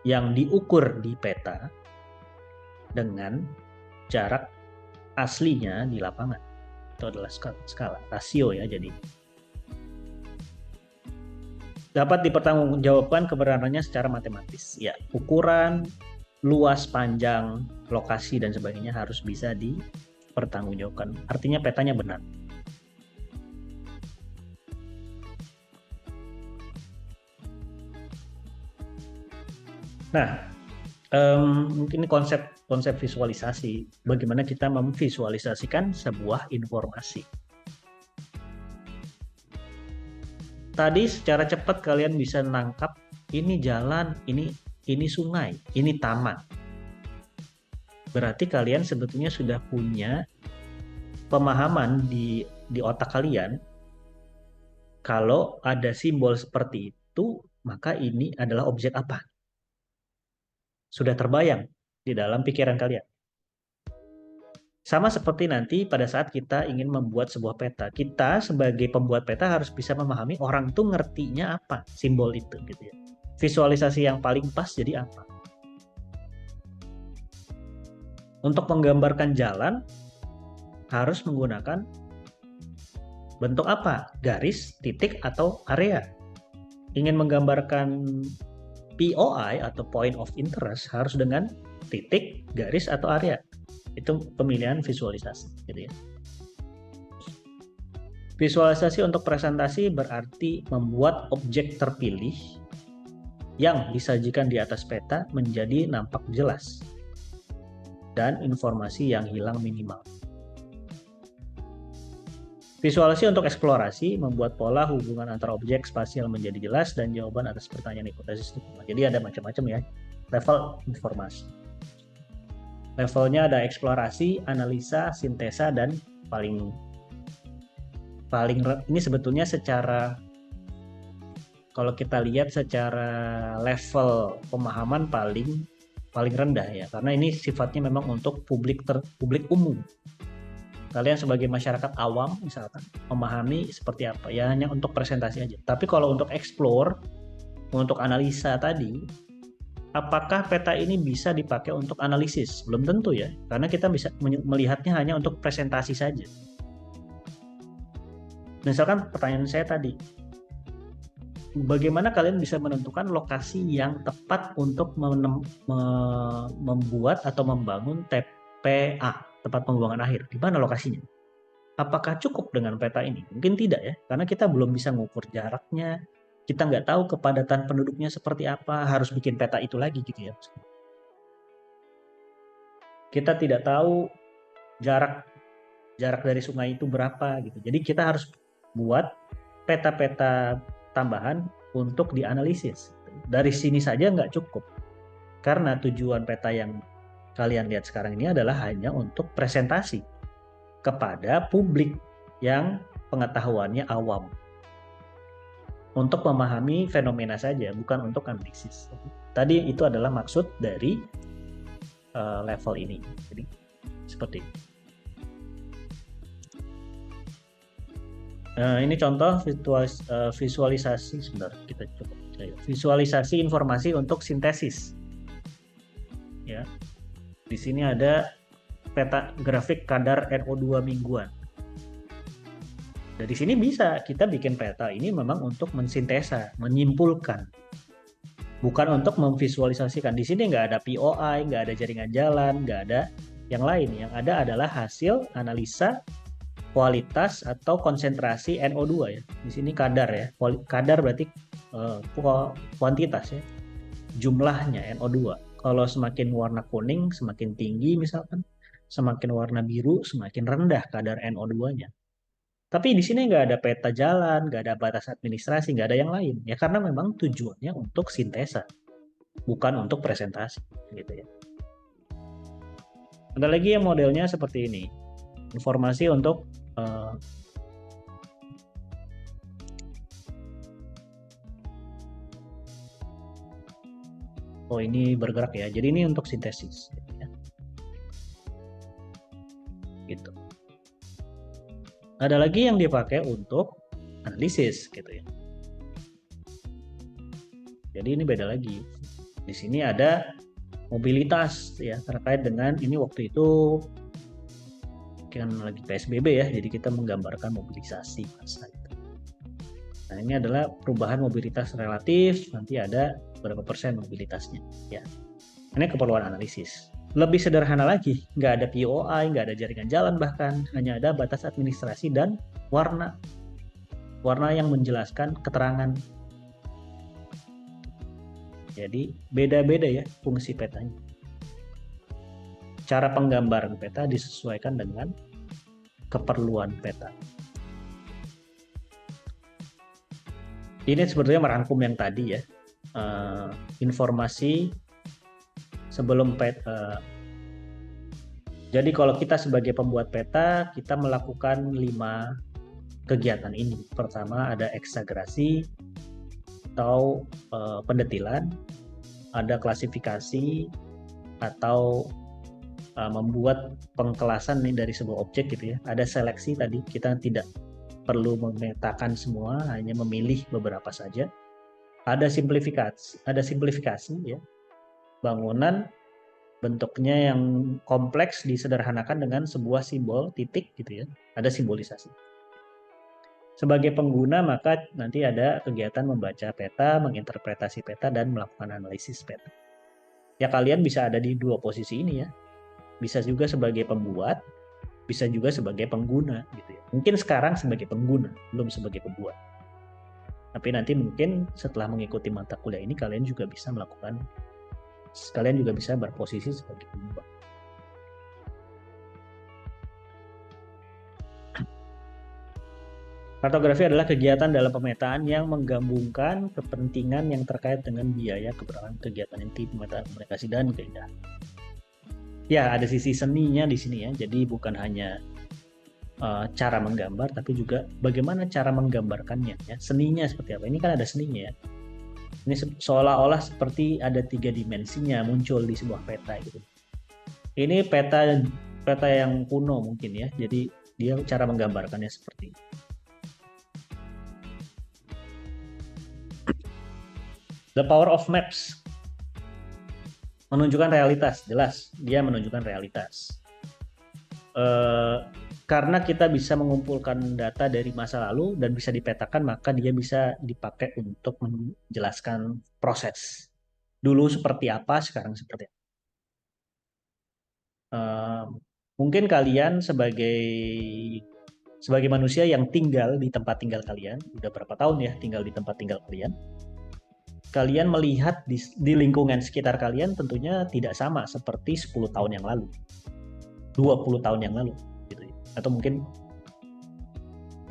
yang diukur di peta dengan jarak aslinya di lapangan. Itu adalah skala, rasio ya jadi. Dapat dipertanggungjawabkan kebenarannya secara matematis. Ya, ukuran, luas, panjang, lokasi dan sebagainya harus bisa dipertanggungjawabkan. Artinya petanya benar. Nah, Mungkin ini konsep visualisasi. Bagaimana kita memvisualisasikan sebuah informasi. Tadi secara cepat kalian bisa menangkap ini jalan, ini sungai, ini taman. Berarti kalian sebetulnya sudah punya pemahaman di otak kalian kalau ada simbol seperti itu, maka ini adalah objek apa. Sudah terbayang di dalam pikiran kalian. Sama seperti nanti pada saat kita ingin membuat sebuah peta. Kita sebagai pembuat peta harus bisa memahami orang tuh ngertinya apa simbol itu gitu ya. Visualisasi yang paling pas jadi apa. Untuk menggambarkan jalan harus menggunakan bentuk apa? Garis, titik, atau area. Ingin menggambarkan POI atau point of interest harus dengan titik, garis, atau area. Itu pemilihan visualisasi gitu ya. Visualisasi untuk presentasi berarti membuat objek terpilih yang disajikan di atas peta menjadi nampak jelas dan informasi yang hilang minimal. Visualisasi untuk eksplorasi membuat pola hubungan antara objek spasial menjadi jelas dan jawaban atas pertanyaan hipotesis. Jadi ada macam-macam ya level informasi. Levelnya ada eksplorasi, analisa, sintesa, dan paling ini sebetulnya secara kalau kita lihat secara level pemahaman paling rendah ya, karena ini sifatnya memang untuk publik umum. Kalian sebagai masyarakat awam misalkan memahami seperti apa ya, hanya untuk presentasi aja. Tapi kalau untuk explore, untuk analisa tadi, apakah peta ini bisa dipakai untuk analisis? Belum tentu ya, karena kita bisa melihatnya hanya untuk presentasi saja. Misalkan pertanyaan saya tadi, bagaimana kalian bisa menentukan lokasi yang tepat untuk membuat atau membangun TPA, tempat pembuangan akhir? Di mana lokasinya? Apakah cukup dengan peta ini? Mungkin tidak ya, karena kita belum bisa mengukur jaraknya, kita nggak tahu kepadatan penduduknya seperti apa, harus bikin peta itu lagi gitu ya. Kita tidak tahu jarak dari sungai itu berapa gitu. Jadi kita harus buat peta-peta tambahan untuk dianalisis. Dari sini saja nggak cukup, karena tujuan peta yang kalian lihat sekarang ini adalah hanya untuk presentasi kepada publik yang pengetahuannya awam, untuk memahami fenomena saja, bukan untuk analisis. Tadi itu adalah maksud dari level ini. Jadi seperti itu. Ini contoh visualisasi. Sebentar, kita coba. Visualisasi informasi untuk sintesis. Ya. Di sini ada peta grafik kadar NO2 mingguan. Dari sini bisa kita bikin peta ini memang untuk mensintesa, menyimpulkan. Bukan untuk memvisualisasikan. Di sini nggak ada POI, nggak ada jaringan jalan, nggak ada yang lain. Yang ada adalah hasil analisa kualitas atau konsentrasi NO2 ya. Di sini kadar ya. Kadar berarti kuantitas ya. Jumlahnya NO2. Kalau semakin warna kuning semakin tinggi misalkan, semakin warna biru semakin rendah kadar NO2-nya. Tapi di sini nggak ada peta jalan, nggak ada batas administrasi, nggak ada yang lain. Ya karena memang tujuannya untuk sintesa, bukan untuk presentasi gitu ya. Ada lagi yang modelnya seperti ini. Informasi untuk oh ini bergerak ya, jadi ini untuk sintesis ya. Gitu. Ada lagi yang dipakai untuk analisis gitu ya. Jadi ini beda lagi. Di sini ada mobilitas ya, terkait dengan ini waktu itu kan lagi PSBB ya, jadi kita menggambarkan mobilisasi massa itu. Nah ini adalah perubahan mobilitas relatif, nanti ada berapa persen mobilitasnya ya. Ini keperluan analisis. Lebih sederhana lagi, nggak ada POI, nggak ada jaringan jalan, bahkan hanya ada batas administrasi dan warna yang menjelaskan keterangan. Jadi beda-beda ya fungsi petanya. Cara penggambaran peta disesuaikan dengan keperluan peta. Ini sebetulnya merangkum yang tadi ya, informasi sebelum peta. Jadi kalau kita sebagai pembuat peta, kita melakukan 5 kegiatan ini. Pertama ada eksagerasi atau pendetilan, ada klasifikasi atau membuat pengkelasan nih dari sebuah objek gitu ya. Ada seleksi tadi, kita tidak perlu memetakan semua, hanya memilih beberapa saja. Ada simplifikasi ya. Bangunan bentuknya yang kompleks disederhanakan dengan sebuah simbol titik gitu ya. Ada simbolisasi. Sebagai pengguna maka nanti ada kegiatan membaca peta, menginterpretasi peta, dan melakukan analisis peta. Ya kalian bisa ada di 2 posisi ini ya. Bisa juga sebagai pembuat, bisa juga sebagai pengguna gitu ya. Mungkin sekarang sebagai pengguna, belum sebagai pembuat. Tapi nanti mungkin setelah mengikuti mata kuliah ini kalian juga bisa berposisi sebagai pembuat. Kartografi adalah kegiatan dalam pemetaan yang menggabungkan kepentingan yang terkait dengan biaya, keberadaan kegiatan inti, pemetaan, komunikasi, dan keindahan. Ya, ada sisi seninya di sini ya. Jadi bukan hanya cara menggambar, tapi juga bagaimana cara menggambarkannya ya. Seninya seperti apa? Ini kan ada seninya ya. Ini seolah-olah seperti ada 3 dimensinya muncul di sebuah peta gitu. Ini peta yang kuno mungkin ya. Jadi dia cara menggambarkannya seperti ini. The power of maps. Menunjukkan realitas, jelas dia menunjukkan realitas. Karena kita bisa mengumpulkan data dari masa lalu dan bisa dipetakan, maka dia bisa dipakai untuk menjelaskan proses. Dulu seperti apa, sekarang seperti apa. Mungkin kalian sebagai manusia yang tinggal di tempat tinggal kalian, udah berapa tahun ya tinggal di tempat tinggal kalian melihat di lingkungan sekitar kalian tentunya tidak sama seperti 10 tahun yang lalu, 20 tahun yang lalu gitu ya. Atau mungkin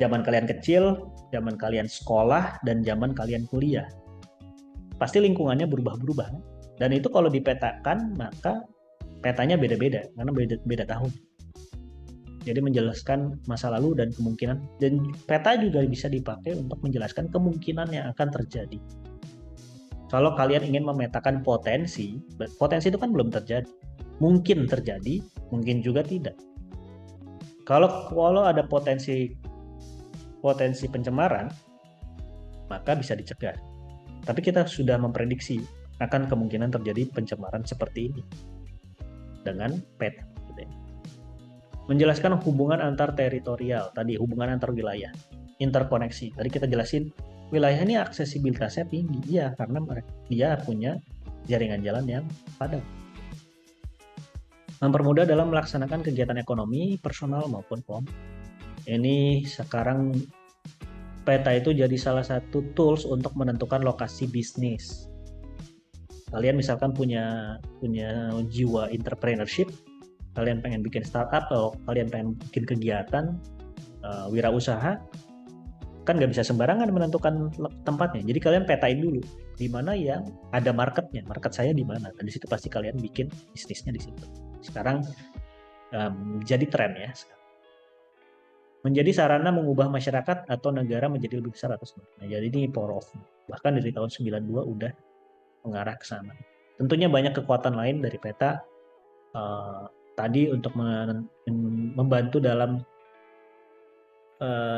zaman kalian kecil, zaman kalian sekolah, dan zaman kalian kuliah. Pasti lingkungannya berubah-berubah. Dan itu kalau dipetakan maka petanya beda-beda karena beda tahun. Jadi menjelaskan masa lalu dan kemungkinan, dan peta juga bisa dipakai untuk menjelaskan kemungkinan yang akan terjadi. Kalau kalian ingin memetakan potensi itu kan belum terjadi. Mungkin terjadi, mungkin juga tidak. Kalau ada potensi pencemaran, maka bisa dicegah. Tapi kita sudah memprediksi akan kemungkinan terjadi pencemaran seperti ini dengan peta. Menjelaskan hubungan antar teritorial, tadi hubungan antar wilayah, interkoneksi. Tadi kita jelasin wilayah ini aksesibilitasnya tinggi, ya karena dia punya jaringan jalan yang padat. Mempermudah dalam melaksanakan kegiatan ekonomi, personal maupun kelompok. Ini sekarang peta itu jadi salah satu tools untuk menentukan lokasi bisnis. Kalian misalkan punya jiwa entrepreneurship, kalian pengen bikin startup atau kalian pengen bikin kegiatan wirausaha, kan nggak bisa sembarangan menentukan tempatnya. Jadi kalian petain dulu di mana yang ada market saya di mana. Dan di situ pasti kalian bikin bisnisnya di situ. Sekarang jadi tren ya. Menjadi sarana mengubah masyarakat atau negara menjadi lebih besar atau sebaliknya. Jadi ini power of. Bahkan dari tahun 92 udah mengarah ke sana. Tentunya banyak kekuatan lain dari peta tadi untuk membantu dalam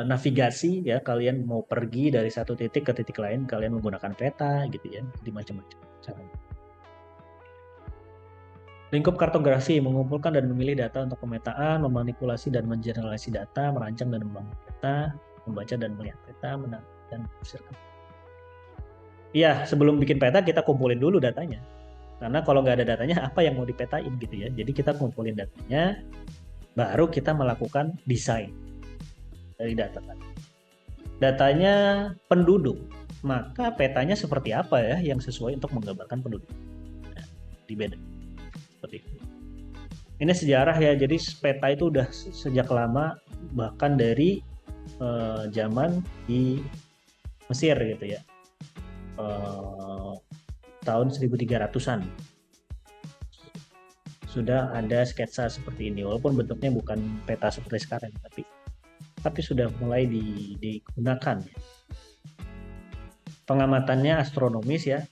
navigasi ya. Kalian mau pergi dari satu titik ke titik lain, kalian menggunakan peta gitu ya, di macam-macam cara. Lingkup kartografi mengumpulkan dan memilih data untuk pemetaan, memanipulasi dan mengeneralisasi data, merancang dan membangun peta, membaca dan melihat peta, menangkap dan menafsirkan. Iya, sebelum bikin peta kita kumpulin dulu datanya. Karena kalau nggak ada datanya, apa yang mau dipetain gitu ya. Jadi kita kumpulin datanya, baru kita melakukan desain dari data tadi. Datanya penduduk. maka petanya seperti apa ya yang sesuai untuk menggambarkan penduduk. Nah, di beda seperti itu. Ini sejarah ya, jadi peta itu udah sejak lama, bahkan dari zaman di Mesir gitu ya, tahun 1300-an sudah ada sketsa seperti ini, walaupun bentuknya bukan peta seperti sekarang, tapi sudah mulai digunakan. Pengamatannya astronomis ya,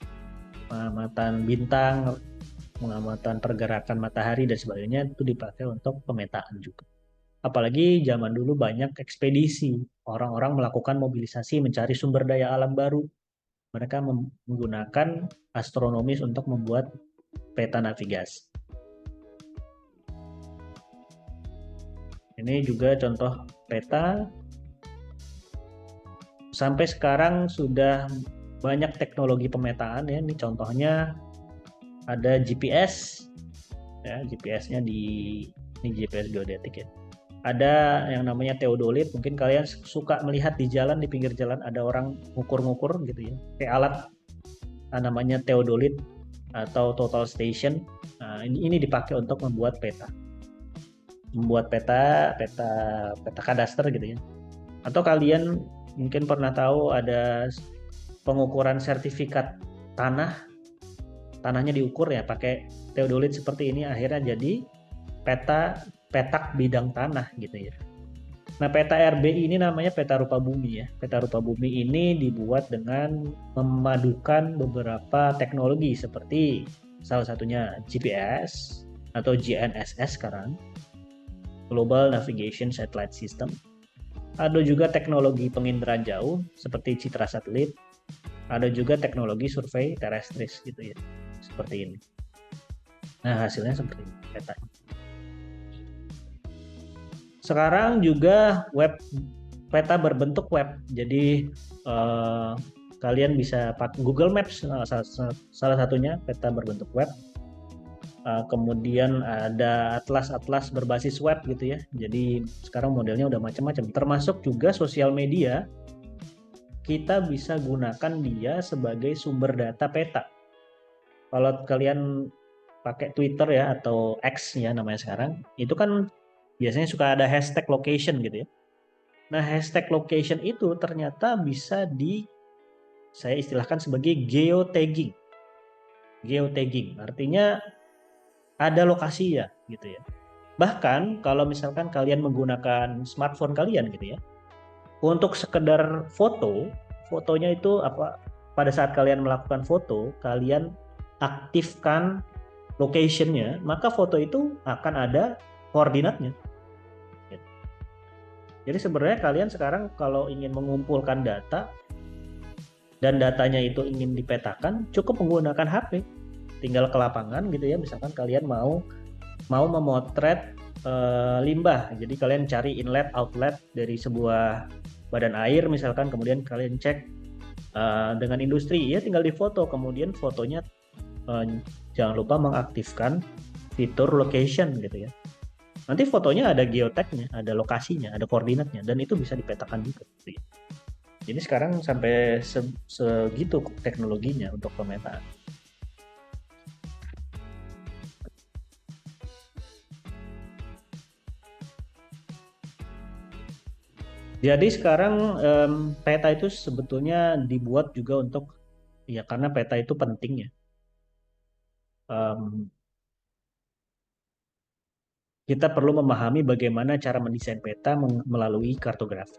pengamatan bintang, pengamatan pergerakan matahari dan sebagainya, itu dipakai untuk pemetaan juga. Apalagi zaman dulu banyak ekspedisi, orang-orang melakukan mobilisasi mencari sumber daya alam baru. Mereka menggunakan astronomis untuk membuat peta navigasi. Ini juga contoh peta. Sampai sekarang sudah banyak teknologi pemetaan ya. Ini contohnya ada GPS. Ya, GPS-nya ini GPS geodetik ya. Ada yang namanya teodolit, mungkin kalian suka melihat di jalan, di pinggir jalan ada orang ngukur-ngukur gitu ya, kayak alat namanya teodolit atau total station. Nah, ini dipakai untuk membuat peta kadaster gitu ya. Atau kalian mungkin pernah tahu ada pengukuran sertifikat tanahnya diukur ya pakai teodolit seperti ini, akhirnya jadi petak bidang tanah gitu ya. Nah, peta RBI ini namanya peta rupa bumi ya. Peta rupa bumi ini dibuat dengan memadukan beberapa teknologi seperti salah satunya GPS atau GNSS sekarang, Global Navigation Satellite System. Ada juga teknologi penginderaan jauh seperti citra satelit. Ada juga teknologi survei terestris gitu ya. Seperti ini. Nah, hasilnya seperti ini petanya. Sekarang juga peta berbentuk web. Jadi kalian bisa pakai Google Maps salah satunya peta berbentuk web. Kemudian ada atlas berbasis web gitu ya. Jadi sekarang modelnya udah macam-macam. Termasuk juga sosial media. Kita bisa gunakan dia sebagai sumber data peta. Kalau kalian pakai Twitter ya atau X ya namanya sekarang, itu kan biasanya suka ada hashtag location gitu ya. Nah, hashtag location itu ternyata bisa saya istilahkan sebagai geotagging. Geotagging artinya ada lokasi ya gitu ya. Bahkan kalau misalkan kalian menggunakan smartphone kalian gitu ya, untuk sekedar fotonya itu pada saat kalian melakukan foto, kalian aktifkan location-nya, maka foto itu akan ada koordinatnya. Jadi sebenarnya kalian sekarang kalau ingin mengumpulkan data dan datanya itu ingin dipetakan, cukup menggunakan HP. Tinggal ke lapangan gitu ya, misalkan kalian mau memotret limbah. Jadi kalian cari inlet outlet dari sebuah badan air misalkan, kemudian kalian cek dengan industri ya, tinggal difoto, kemudian fotonya jangan lupa mengaktifkan fitur location gitu ya. Nanti fotonya ada geotagnya, ada lokasinya, ada koordinatnya, dan itu bisa dipetakan juga. Jadi sekarang sampai segitu teknologinya untuk pemetaan. Jadi sekarang peta itu sebetulnya dibuat juga untuk ya karena peta itu penting ya. Kita perlu memahami bagaimana cara mendesain peta melalui kartografi.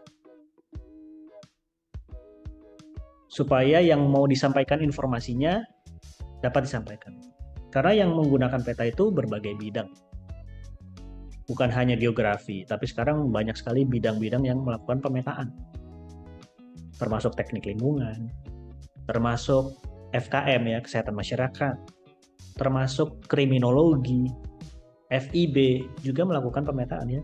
Supaya yang mau disampaikan informasinya dapat disampaikan. Karena yang menggunakan peta itu berbagai bidang. Bukan hanya geografi, tapi sekarang banyak sekali bidang-bidang yang melakukan pemetaan. Termasuk teknik lingkungan, termasuk FKM ya, kesehatan masyarakat, termasuk kriminologi, FIB juga melakukan pemetaan ya.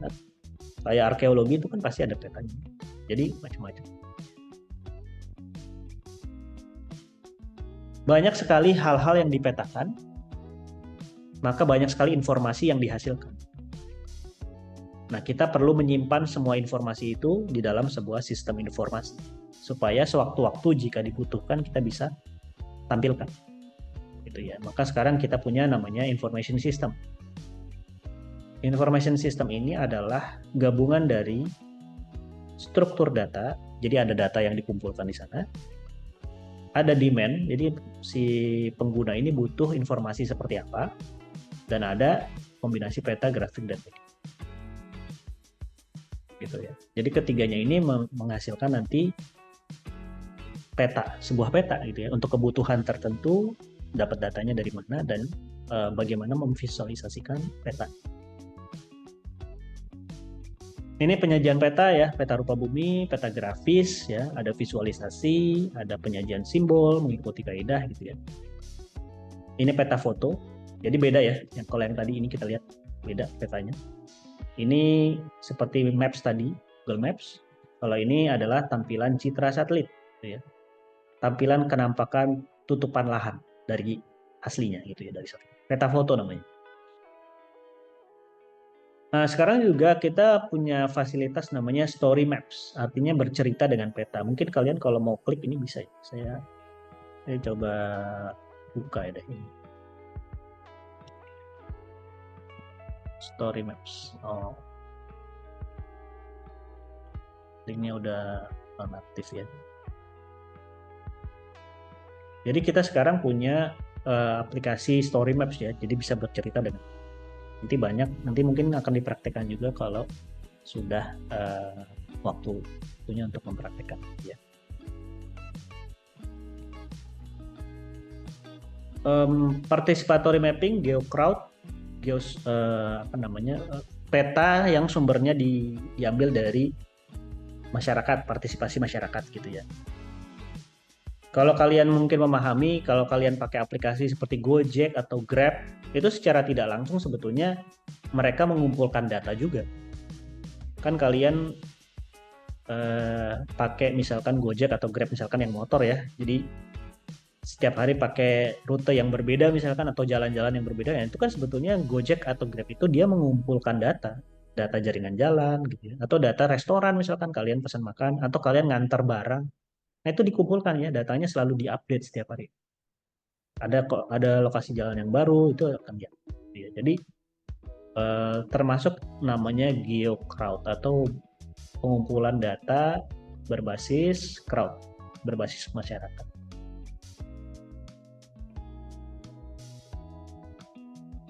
Kayak arkeologi itu kan pasti ada petanya. Jadi macam-macam. Banyak sekali hal-hal yang dipetakan, maka banyak sekali informasi yang dihasilkan. Nah, kita perlu menyimpan semua informasi itu di dalam sebuah sistem informasi supaya sewaktu-waktu jika dibutuhkan kita bisa tampilkan. Gitu ya. Maka sekarang kita punya namanya information system. Information system ini adalah gabungan dari struktur data, jadi ada data yang dikumpulkan di sana. Ada demand, jadi si pengguna ini butuh informasi seperti apa, dan ada kombinasi peta, grafik, dan media. Gitu ya. Jadi ketiganya ini menghasilkan nanti peta, sebuah peta gitu ya, untuk kebutuhan tertentu, dapat datanya dari mana, dan bagaimana memvisualisasikan peta. Ini penyajian peta ya, peta rupa bumi, peta grafis ya, ada visualisasi, ada penyajian simbol mengikuti kaidah gitu ya. Ini peta foto, jadi beda ya. Kalau yang tadi ini kita lihat beda petanya. Ini seperti Maps tadi, Google Maps. Kalau ini adalah tampilan citra satelit, gitu ya. Tampilan kenampakan tutupan lahan dari aslinya gitu ya, dari satelit. Peta foto namanya. Nah, sekarang juga kita punya fasilitas namanya Story Maps, artinya bercerita dengan peta. Mungkin kalian kalau mau klik ini bisa ya. Saya coba buka ya deh ini. Story Maps. Oh. Linknya udah non-aktif ya. Jadi kita sekarang punya aplikasi Story Maps ya, jadi bisa bercerita dengan. Nanti mungkin akan dipraktekkan juga kalau sudah waktunya untuk mempraktekkan ya. Participatory mapping, GeoCrowd, peta yang sumbernya diambil dari masyarakat, partisipasi masyarakat gitu ya. Kalau kalian mungkin memahami, kalau kalian pakai aplikasi seperti Gojek atau Grab, itu secara tidak langsung sebetulnya mereka mengumpulkan data juga. Kan kalian pakai misalkan Gojek atau Grab misalkan yang motor ya, jadi setiap hari pakai rute yang berbeda misalkan atau jalan-jalan yang berbeda, ya itu kan sebetulnya Gojek atau Grab itu dia mengumpulkan data jaringan jalan gitu ya, atau data restoran misalkan kalian pesan makan atau kalian ngantar barang. Nah, itu dikumpulkan ya, datanya selalu diupdate setiap hari. Ada lokasi jalan yang baru itu akan diupdate. Ya. Jadi termasuk namanya GeoCrowd atau pengumpulan data berbasis crowd, berbasis masyarakat.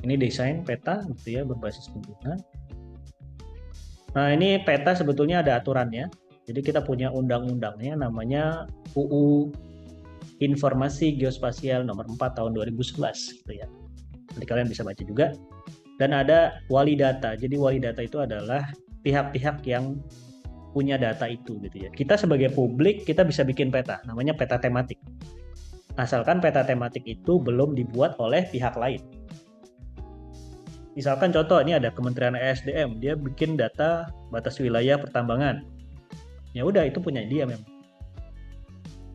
Ini desain peta gitu ya, berbasis pengguna. Nah, ini peta sebetulnya ada aturannya. Jadi kita punya undang-undangnya namanya UU Informasi Geospasial nomor 4 tahun 2011 gitu ya. Nanti kalian bisa baca juga. Dan ada wali data. Jadi wali data itu adalah pihak-pihak yang punya data itu gitu ya. Kita sebagai publik kita bisa bikin peta, namanya peta tematik. Asalkan peta tematik itu belum dibuat oleh pihak lain. Misalkan contoh ini ada Kementerian ESDM, dia bikin data batas wilayah pertambangan. Ya udah itu punya dia memang.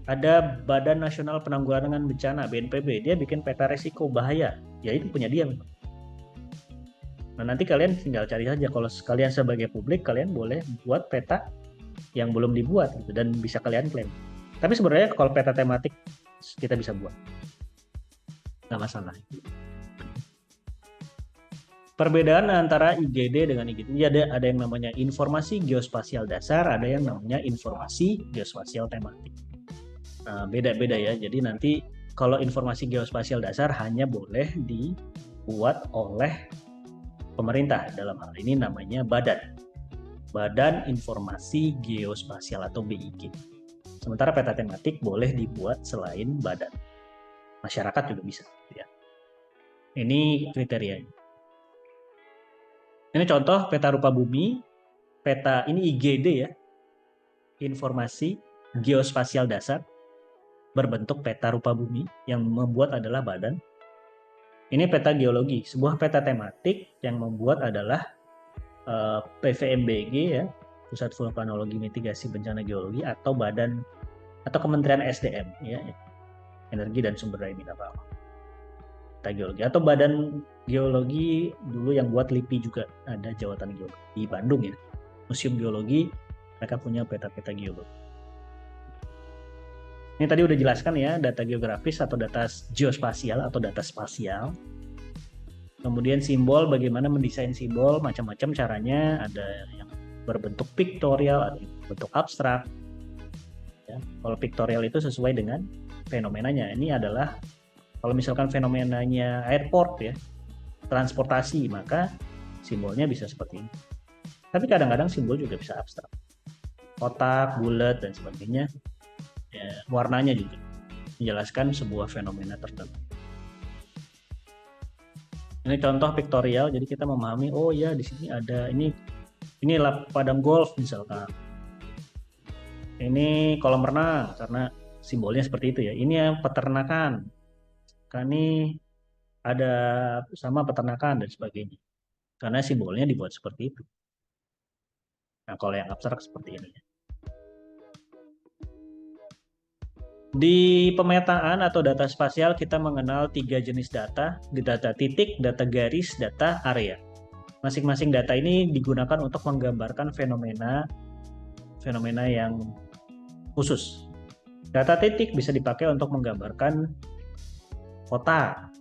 Ada Badan Nasional Penanggulangan Bencana BNPB, dia bikin peta resiko bahaya. Ya itu punya dia memang. Nah, nanti kalian tinggal cari saja, kalau kalian sebagai publik kalian boleh buat peta yang belum dibuat gitu dan bisa kalian klaim. Tapi sebenarnya kalau peta tematik kita bisa buat. Nggak masalah. Perbedaan antara IGD dengan IGD, ada yang namanya informasi geospasial dasar, ada yang namanya informasi geospasial tematik. Nah, beda-beda ya. Jadi nanti kalau informasi geospasial dasar hanya boleh dibuat oleh pemerintah, dalam hal ini namanya Badan Informasi Geospasial atau BIG. Sementara peta tematik boleh dibuat selain badan. Masyarakat juga bisa. Ya. Ini kriterianya. Ini contoh peta rupa bumi, peta ini IGD ya, informasi geospasial dasar, berbentuk peta rupa bumi, yang membuat adalah badan. Ini peta geologi, sebuah peta tematik yang membuat adalah PVMBG ya, Pusat Vulkanologi Mitigasi Bencana Geologi, atau badan atau Kementerian SDM ya, Energi dan Sumber Daya Mineral. peta geologi atau Badan Geologi dulu yang buat LIPI juga ada Jawatan Geologi di Bandung ya. Museum Geologi mereka punya peta-peta geologi. Ini tadi udah jelaskan ya, data geografis atau data geospasial atau data spasial. Kemudian simbol, bagaimana mendesain simbol, macam-macam caranya, ada yang berbentuk pictorial, ada yang berbentuk abstrak. Ya, kalau pictorial itu sesuai dengan fenomenanya. Ini adalah kalau misalkan fenomenanya airport ya, transportasi, maka simbolnya bisa seperti ini. Tapi kadang-kadang simbol juga bisa abstrak. Kotak, bulat, dan sebagainya. Ya, warnanya juga menjelaskan sebuah fenomena tertentu. Ini contoh pictorial, jadi kita memahami, oh ya di sini ada ini padang golf misalkan. Ini kolam renang karena simbolnya seperti itu ya. Ini yang peternakan. Ini ada sama peternakan dan sebagainya. Karena simbolnya dibuat seperti itu. Nah, kalau yang abstrak seperti ini. Di pemetaan atau data spasial kita mengenal 3 jenis data, data titik, data garis, data area. Masing-masing data ini digunakan untuk menggambarkan fenomena yang khusus. Data titik bisa dipakai untuk menggambarkan kota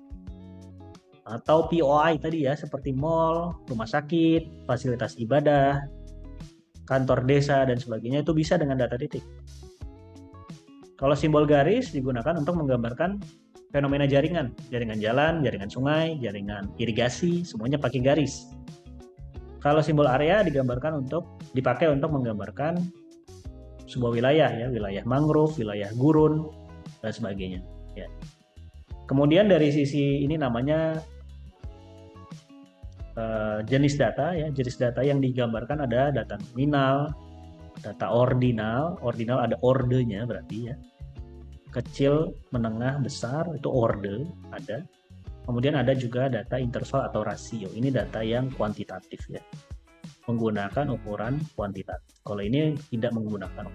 atau POI tadi ya, seperti mall, rumah sakit, fasilitas ibadah, kantor desa dan sebagainya, itu bisa dengan data titik. Kalau simbol garis digunakan untuk menggambarkan fenomena jaringan jalan, jaringan sungai, jaringan irigasi, semuanya pakai garis. Kalau simbol area dipakai untuk menggambarkan sebuah wilayah ya, wilayah mangrove, wilayah gurun dan sebagainya ya. Kemudian dari sisi ini namanya jenis data ya, jenis data yang digambarkan ada data nominal, data ordinal ada ordenya berarti ya, kecil, menengah, besar itu orde ada. Kemudian ada juga data interval atau rasio, ini data yang kuantitatif ya, menggunakan ukuran kuantitatif. Kalau ini tidak menggunakan.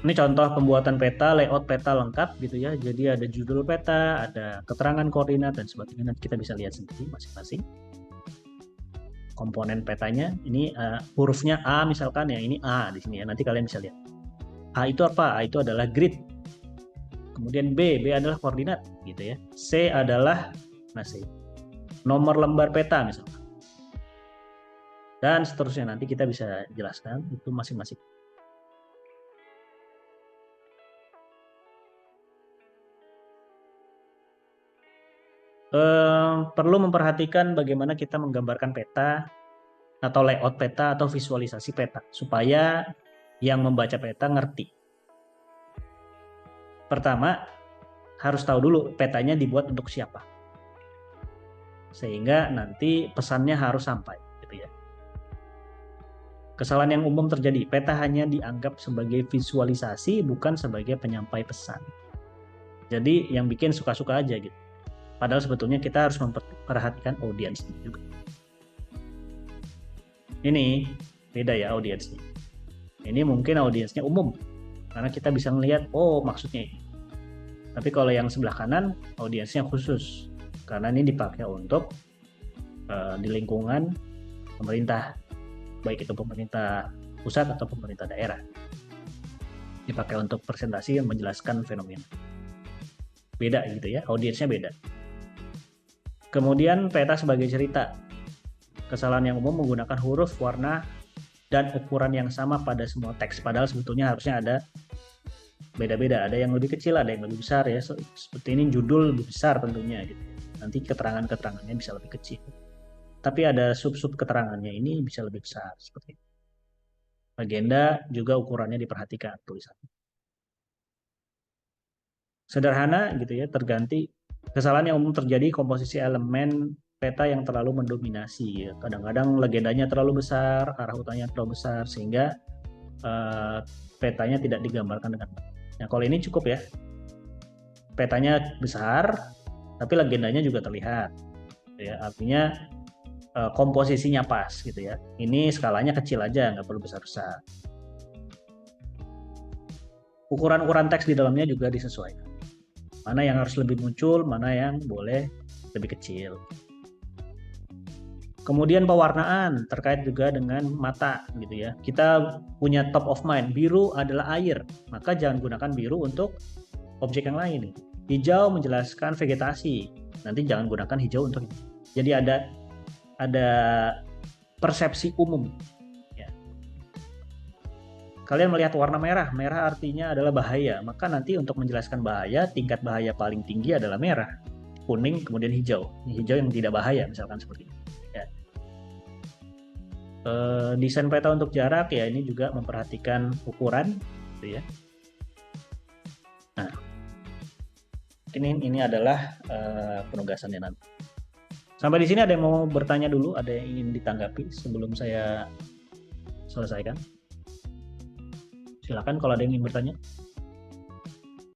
Ini contoh pembuatan peta, layout peta lengkap gitu ya. Jadi ada judul peta, ada keterangan koordinat dan sebagainya. Nanti kita bisa lihat sendiri masing-masing komponen petanya. Ini hurufnya A misalkan ya, ini A di sini ya. Nanti kalian bisa lihat. A itu apa? A itu adalah grid. Kemudian B adalah koordinat gitu ya. C adalah nomor lembar peta misalkan. Dan seterusnya nanti kita bisa jelaskan itu masing-masing. Perlu memperhatikan bagaimana kita menggambarkan peta atau layout peta atau visualisasi peta supaya yang membaca peta ngerti. Pertama, harus tahu dulu petanya dibuat untuk siapa. Sehingga nanti pesannya harus sampai gitu ya. Kesalahan yang umum terjadi, peta hanya dianggap sebagai visualisasi bukan sebagai penyampai pesan. Jadi yang bikin suka-suka aja gitu. Padahal sebetulnya kita harus memperhatikan audiensnya juga. Ini beda ya audiensnya. Ini mungkin audiensnya umum, karena kita bisa melihat, oh maksudnya ini. Tapi kalau yang sebelah kanan, audiensnya khusus, karena ini dipakai untuk di lingkungan pemerintah, baik itu pemerintah pusat atau pemerintah daerah. Dipakai untuk presentasi yang menjelaskan fenomena. Beda gitu ya, audiensnya beda. Kemudian peta sebagai cerita. Kesalahan yang umum menggunakan huruf, warna, dan ukuran yang sama pada semua teks. Padahal sebetulnya harusnya ada beda-beda. Ada yang lebih kecil, ada yang lebih besar ya. Seperti ini judul lebih besar tentunya gitu. Nanti keterangan-keterangannya bisa lebih kecil. Tapi ada sub-sub keterangannya ini bisa lebih besar seperti itu. Agenda juga ukurannya diperhatikan tulisannya. Sederhana gitu ya, terganti. Kesalahan yang umum terjadi komposisi elemen peta yang terlalu mendominasi ya. Kadang-kadang legendanya terlalu besar, arah utaranya terlalu besar sehingga petanya tidak digambarkan dengan baik. Nah, kalau ini cukup ya. Petanya besar tapi legendanya juga terlihat. Ya, artinya komposisinya pas gitu ya. Ini skalanya kecil aja, nggak perlu besar-besar. Ukuran-ukuran teks di dalamnya juga disesuaikan. Mana yang harus lebih muncul, mana yang boleh lebih kecil. Kemudian pewarnaan terkait juga dengan mata gitu ya. Kita punya top of mind, biru adalah air, maka jangan gunakan biru untuk objek yang lain. Hijau menjelaskan vegetasi, nanti jangan gunakan hijau untuk itu. Jadi ada persepsi umum. Ya. Kalian melihat warna merah, merah artinya adalah bahaya, maka nanti untuk menjelaskan bahaya, tingkat bahaya paling tinggi adalah merah, kuning, kemudian hijau. Hijau yang tidak bahaya, misalkan seperti itu. Ya. Desain peta untuk jarak ya ini juga memperhatikan ukuran, gitu ya. Nah, ini adalah penugasannya nanti. Sampai di sini ada yang mau bertanya dulu, ada yang ingin ditanggapi sebelum saya selesaikan? Silakan kalau ada yang ingin bertanya.